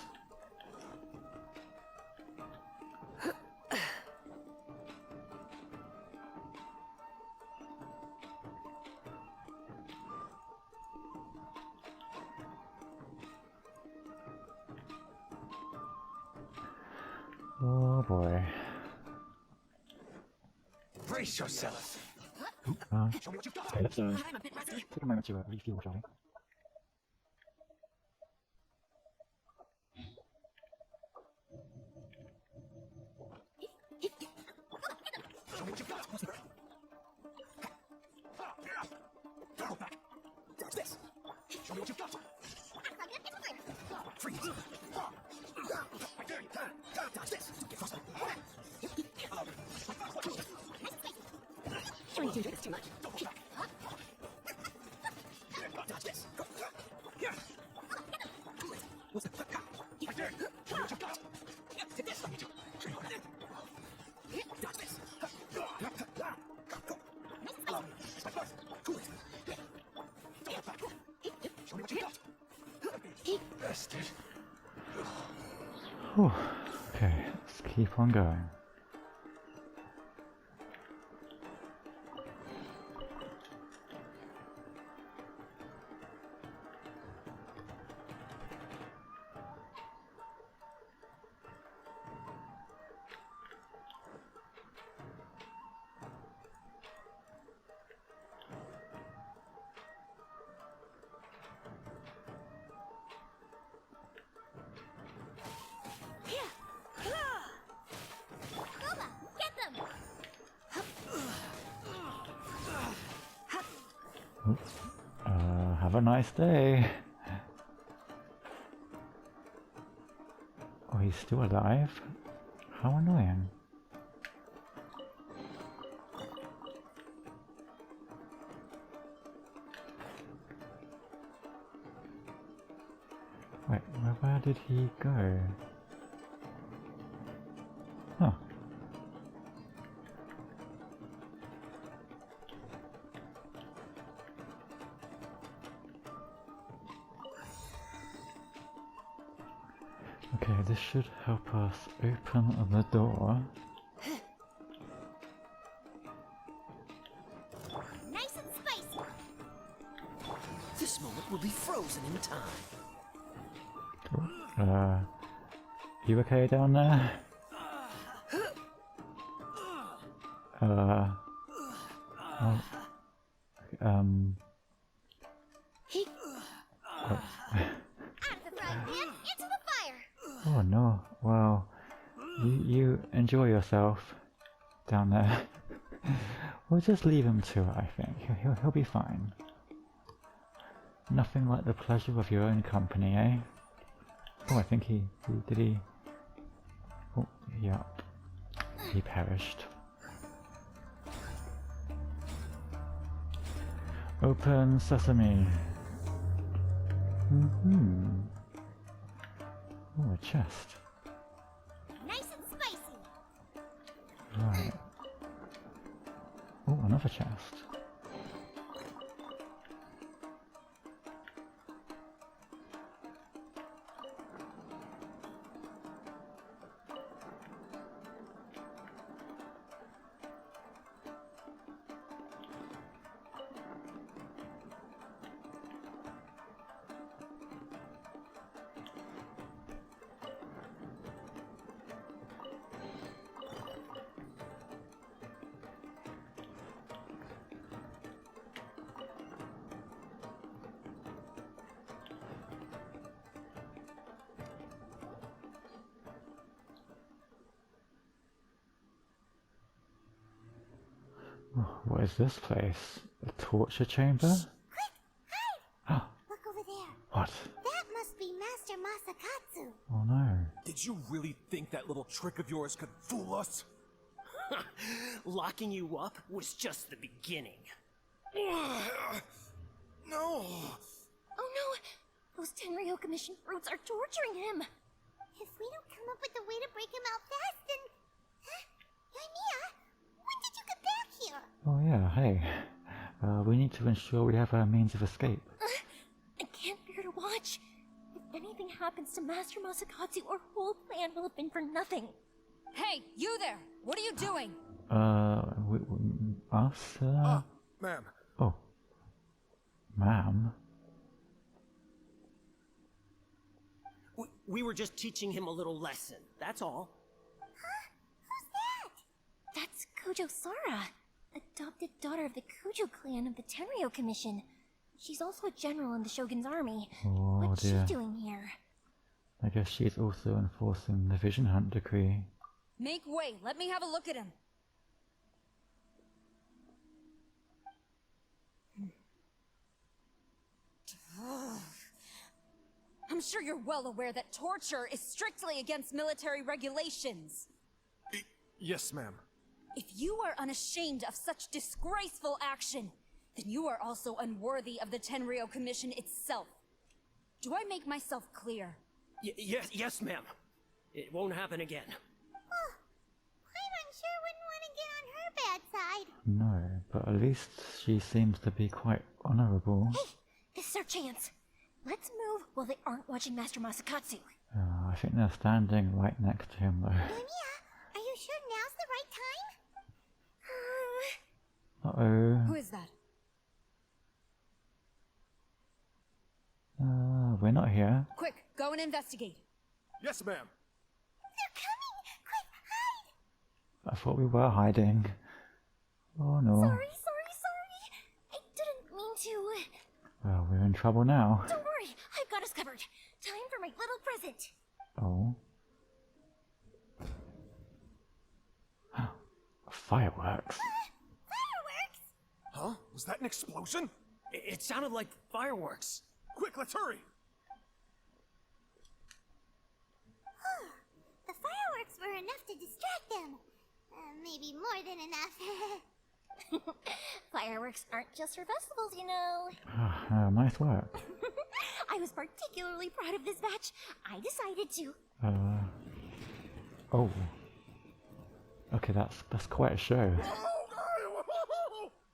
Oh boy. Brace yourself. Okay, let's take a moment to refuel, shall we? Show me what you've got. Dodge this. Show me what you've got. Freeze. Dodge this. Get frostbite. Sure, you do this too much. Dodge this. What's that? Show me what you've got. Take this. Dodge this. Show me what you've got. Bastard. Whew. Okay, let's keep on going. Have a nice day. Oh, he's still alive? How annoying. Wait, where did he go? Huh. Okay, this should help us open the door. Nice and spicy. This moment will be frozen in time. Cool. You okay down there? Oh, oh. Oh no, well, you enjoy yourself down there. We'll just leave him to it, I think. He'll be fine. Nothing like the pleasure of your own company, eh? Oh, I think he did he? Oh, yeah. He perished. Open sesame. Oh, a chest. Nice and spicy. Right. Oh, another chest. Oh, what is this place? A torture chamber? Quick, hide! Oh, Look over there. what? That must be Master Masakatsu. Oh no. Did you really think that little trick of yours could fool us? Locking you up was just the beginning. No! Oh no! Those Tenryo Commission brutes are torturing him! If we don't come up with a way to break him out fast, then... Yoimiya, when did you get back here? Oh yeah, hey. We need to ensure we have a means of escape. I can't bear to watch. If anything happens to Master Masakatsu, our whole plan will have been for nothing. Hey, you there! What are you doing? Us? Ma'am. Oh. Ma'am? We were just teaching him a little lesson, that's all. Huh? Who's that? That's Kojo Sara, adopted daughter of the Kujo clan of the Tenryo Commission. She's also a general in the Shogun's army. Oh, What's dear. she doing here? I guess she's also enforcing the Vision Hunt decree. Make way! Let me have a look at him! I'm sure you're well aware that torture is strictly against military regulations. Yes, ma'am. If you are unashamed of such disgraceful action, then you are also unworthy of the Tenryo Commission itself. Do I make myself clear? Yes, ma'am. It won't happen again. Oh, Paimon sure wouldn't want to get on her bad side. No, but at least she seems to be quite honorable. Hey, this is our chance. Let's move while they aren't watching Master Masakatsu. I think they're standing right next to him though. Yoimiya, are you sure now's the right time? Uh-oh. Who is that? We're not here. Quick, go and investigate. Yes, ma'am. They're coming! Quick, hide! I thought we were hiding. Oh no. Sorry. I didn't mean to. Well, we're in trouble now. Don't worry, I've got us covered. Time for my little present. Oh. Fireworks. Fireworks? Huh? Was that an explosion? It sounded like fireworks. Quick, let's hurry! The fireworks were enough to distract them. Maybe more than enough. Fireworks aren't just for festivals, you know. Nice work. I was particularly proud of this batch. I decided to. Oh. Okay, that's quite a show.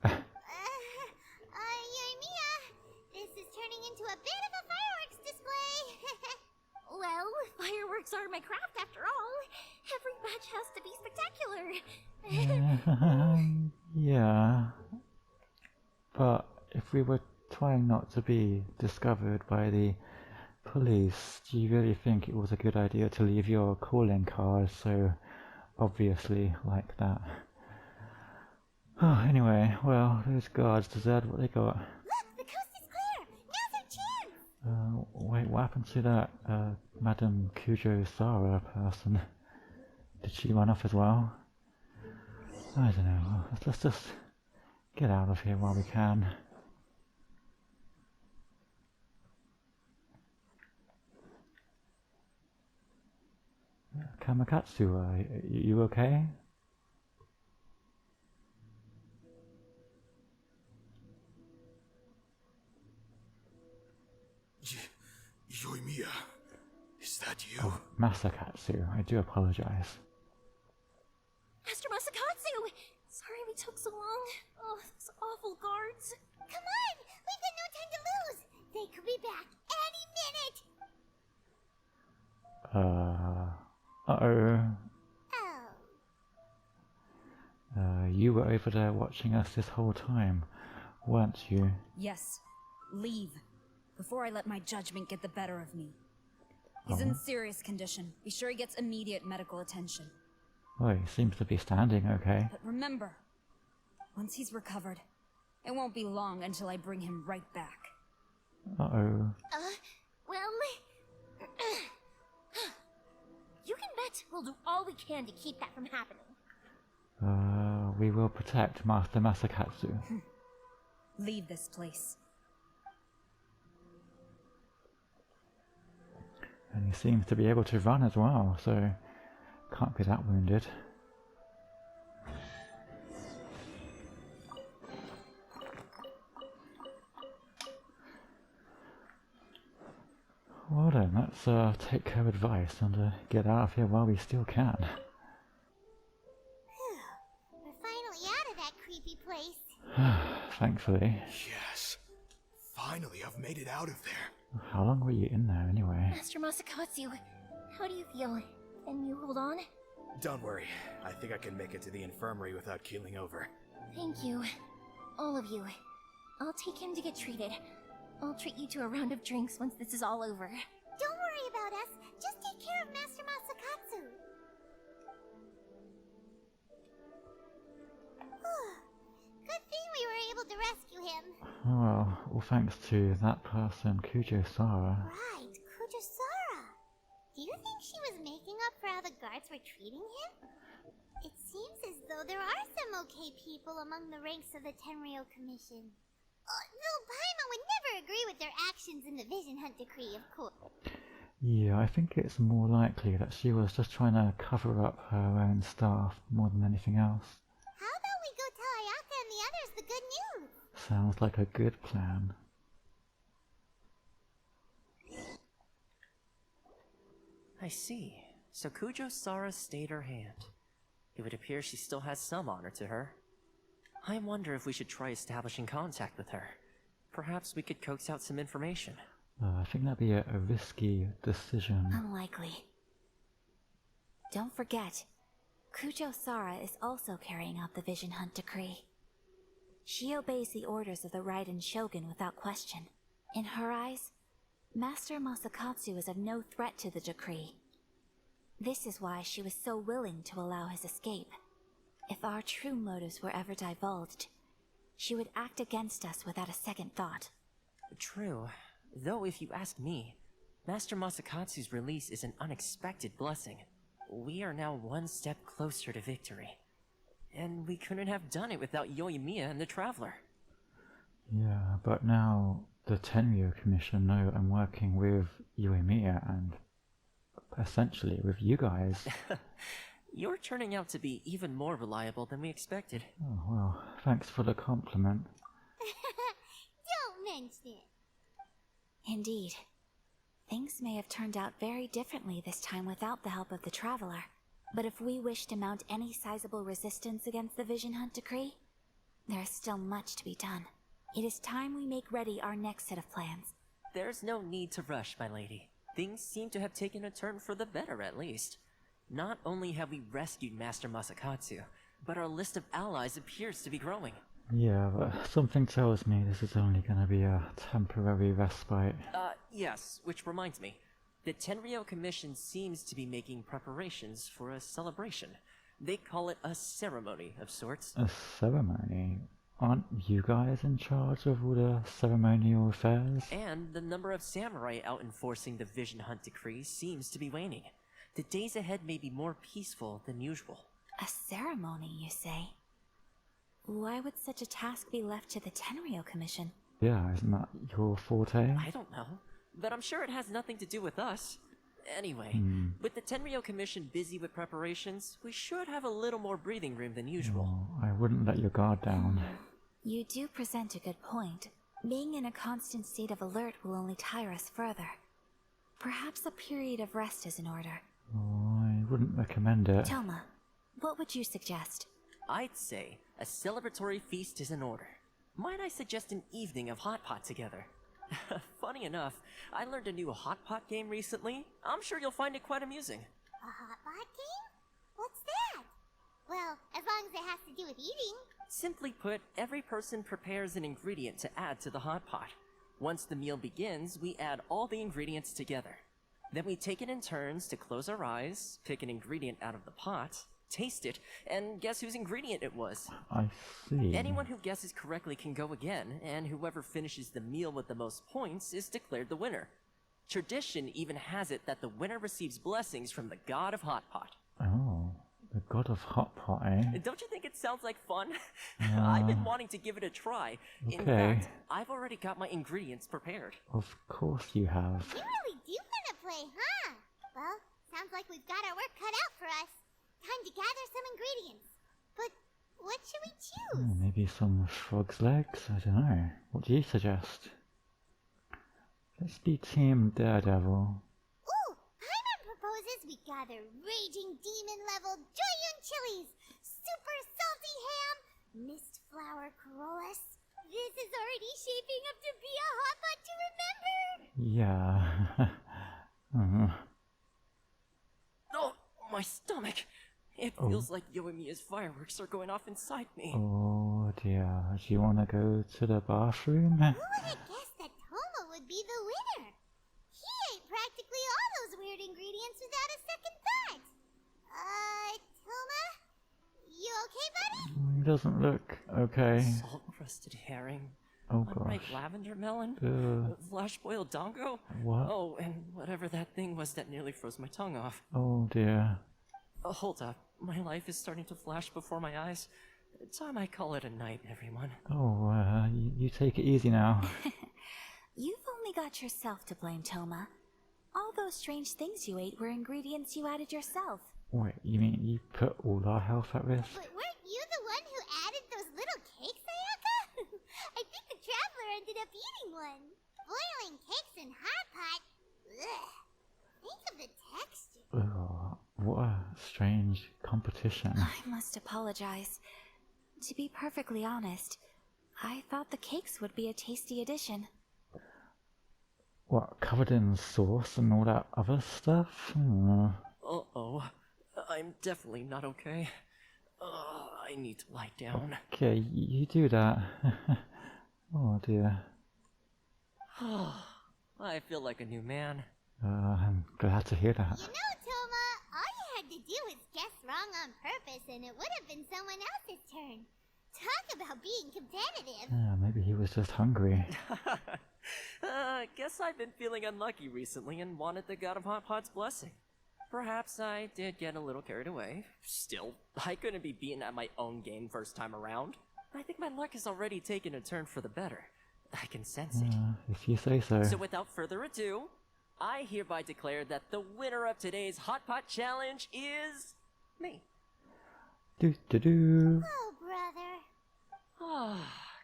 Yoimiya, this is turning into a bit of a fireworks display. Well, fireworks are my craft after all. Every batch has to be spectacular. Yeah. But if we were trying not to be discovered by the police, do you really think it was a good idea to leave your calling card so obviously like that? Oh, anyway, well, those guards deserved what they got. Look, the coast is clear. Now's our chance. Wait, what happened to that Madame Kujo Sara person? Did she run off as well? I don't know. Let's just get out of here while we can. Kamakatsu, you okay? Yoimiya, is that you? Oh, Masakatsu, I do apologize. Master Masakatsu! Sorry we took so long. Oh, those awful guards. Come on! We've got no time to lose! They could be back any minute! Uh-oh. Oh. You were over there watching us this whole time, weren't you? Yes. Leave. Before I let my judgment get the better of me. He's in serious condition. Be sure he gets immediate medical attention. Oh, he seems to be standing okay. But remember, once he's recovered, it won't be long until I bring him right back. Uh-oh. Well... you can bet we'll do all we can to keep that from happening. we will protect Master Masakatsu. Leave this place. And he seems to be able to run as well, so can't be that wounded. Well then, let's take her advice and get out of here while we still can. We're finally out of that creepy place. Thankfully. Yes. Finally, I've made it out of there. How long were you in there anyway? Master Masakatsu, how do you feel? Can you hold on? Don't worry. I think I can make it to the infirmary without keeling over. Thank you. All of you. I'll take him to get treated. I'll treat you to a round of drinks once this is all over. Don't worry about us. Just take care of Master Masakatsu. Good thing we were able to rescue him. Oh well, all thanks to that person, Kujo-Sara. Right, Kujo-Sara. Do you think she was making up for how the guards were treating him? It seems as though there are some okay people among the ranks of the Tenryou Commission. Though Paimon would never agree with their actions in the Vision Hunt Decree, of course. Yeah, I think it's more likely that she was just trying to cover up her own staff more than anything else. How about we go tell Ayaka and the others the good news? Sounds like a good plan. I see. So Kujo-Sara stayed her hand. It would appear she still has some honor to her. I wonder if we should try establishing contact with her. Perhaps we could coax out some information. I think that'd be a risky decision. Unlikely. Don't forget, Kujo-Sara is also carrying out the Vision Hunt Decree. She obeys the orders of the Raiden Shogun without question. In her eyes, Master Masakatsu is of no threat to the decree. This is why she was so willing to allow his escape. If our true motives were ever divulged, she would act against us without a second thought. True. Though if you ask me, Master Masakatsu's release is an unexpected blessing. We are now one step closer to victory. And we couldn't have done it without Yoimiya and the Traveler. Yeah, but now the Tenryou Commission know I'm working with Yoimiya and essentially with you guys. You're turning out to be even more reliable than we expected. Oh, well, thanks for the compliment. Don't mention it. Indeed. Things may have turned out very differently this time without the help of the Traveler. But if we wish to mount any sizable resistance against the Vision Hunt Decree, there is still much to be done. It is time we make ready our next set of plans. There's no need to rush, my lady. Things seem to have taken a turn for the better, at least. Not only have we rescued Master Masakatsu, but our list of allies appears to be growing. Yeah, but something tells me this is only gonna be a temporary respite. Yes, which reminds me. The Tenryou Commission seems to be making preparations for a celebration. They call it a ceremony of sorts. A ceremony? Aren't you guys in charge of all the ceremonial affairs? And the number of samurai out enforcing the Vision Hunt Decree seems to be waning. The days ahead may be more peaceful than usual. A ceremony, you say? Why would such a task be left to the Tenryou Commission? Yeah, isn't that your forte? I don't know, but I'm sure it has nothing to do with us. Anyway, with the Tenryou Commission busy with preparations, we should have a little more breathing room than usual. Oh, I wouldn't let your guard down. You do present a good point. Being in a constant state of alert will only tire us further. Perhaps a period of rest is in order. Oh, I wouldn't recommend it. Toma, what would you suggest? I'd say a celebratory feast is in order. Might I suggest an evening of hot pot together? Funny enough, I learned a new hot pot game recently. I'm sure you'll find it quite amusing. A hot pot game? What's that? Well, as long as it has to do with eating. Simply put, every person prepares an ingredient to add to the hot pot. Once the meal begins, we add all the ingredients together. Then we take it in turns to close our eyes, pick an ingredient out of the pot, taste it, and guess whose ingredient it was. I see. Anyone who guesses correctly can go again, and whoever finishes the meal with the most points is declared the winner. Tradition even has it that the winner receives blessings from the god of Hot Pot. Oh. The god of hot pot, eh? Don't you think it sounds like fun? I've been wanting to give it a try. In Okay. fact, I've already got my ingredients prepared. Of course you have. You really do want to play, huh? Well, sounds like we've got our work cut out for us. Time to gather some ingredients. But what should we choose? Maybe some frog's legs? I don't know. What do you suggest? Let's be Team Daredevil. Ooh, Paimon proposes we gather raging demon-level Joyun chilies, super salty ham, mist flower corollas. This is already shaping up to be a hot pot to remember. Yeah. Oh, my stomach! It feels like Yoimiya's fireworks are going off inside me. Oh dear. Do you want to go to the bathroom? Who would have guessed that Toma would be the winner? He ate practically all those weird ingredients without a second thought. Toma? You okay, buddy? He doesn't look okay. Salt-crusted herring. Oh Unripe gosh. lavender melon. Flash-boiled dongo. What? Oh, and whatever that thing was that nearly froze my tongue off. Oh dear. Hold up. My life is starting to flash before my eyes. Time I call it a night, everyone. Oh, you take it easy now. You've only got yourself to blame, Toma. All those strange things you ate were ingredients you added yourself. Wait, you mean you put all our health at risk? But weren't you the one who added those little cakes, Ayaka? I think the traveler ended up eating one. Boiling cakes in hot pot? Ugh. Think of the texture. Oh, what a strange competition. I must apologize. To be perfectly honest, I thought the cakes would be a tasty addition. What, covered in sauce and all that other stuff? Uh-oh. I'm definitely not okay. I need to lie down. Okay, you do that. Oh dear. I feel like a new man. I'm glad to hear that. You know, Toma, all you had to do was guess wrong on purpose and it would have been someone else's turn. Talk about being competitive. Yeah, maybe he was just hungry. Guess I've been feeling unlucky recently and wanted the God of Hot Pot's blessing. Perhaps I did get a little carried away. Still, I couldn't be beaten at my own game first time around. I think my luck has already taken a turn for the better. I can sense it. If you say so. So without further ado, I hereby declare that the winner of today's Hot Pot Challenge is me. Do. Oh, brother.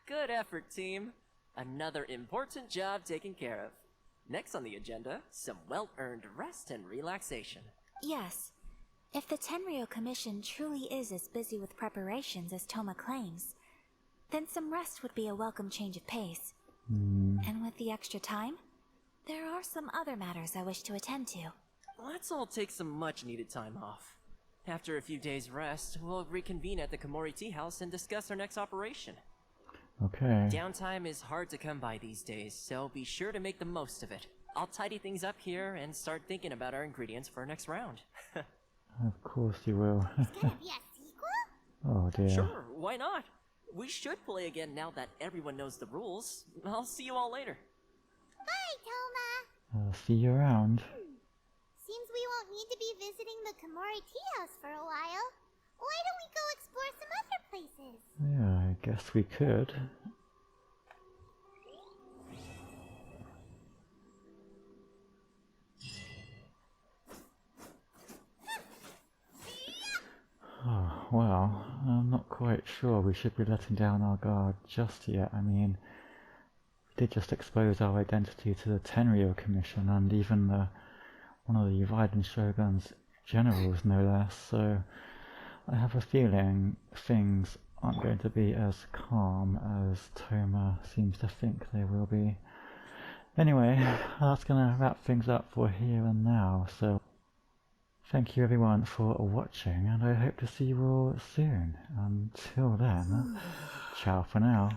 Good effort, team. Another important job taken care of. Next on the agenda, some well-earned rest and relaxation. Yes. If the Tenryou Commission truly is as busy with preparations as Toma claims, then some rest would be a welcome change of pace. And with the extra time, there are some other matters I wish to attend to. Let's all take some much-needed time off. After a few days' rest, we'll reconvene at the Komori Tea House and discuss our next operation. Okay. Downtime is hard to come by these days, so be sure to make the most of it. I'll tidy things up here and start thinking about our ingredients for our next round. Of course you will. It's gonna be a sequel? Oh dear. Sure, why not? We should play again now that everyone knows the rules. I'll see you all later. Bye, Toma. See you around. Seems we won't need to be visiting the Komori Tea House for a while. Why don't we go explore some other places? Yeah, I guess we could. Oh, well, I'm not quite sure we should be letting down our guard just yet. I mean, we did just expose our identity to the Tenryou Commission and even one of the Raiden Shogun's generals, no less, so I have a feeling things aren't going to be as calm as Toma seems to think they will be. Anyway, that's going to wrap things up for here and now, so thank you everyone for watching, and I hope to see you all soon. Until then, ciao for now.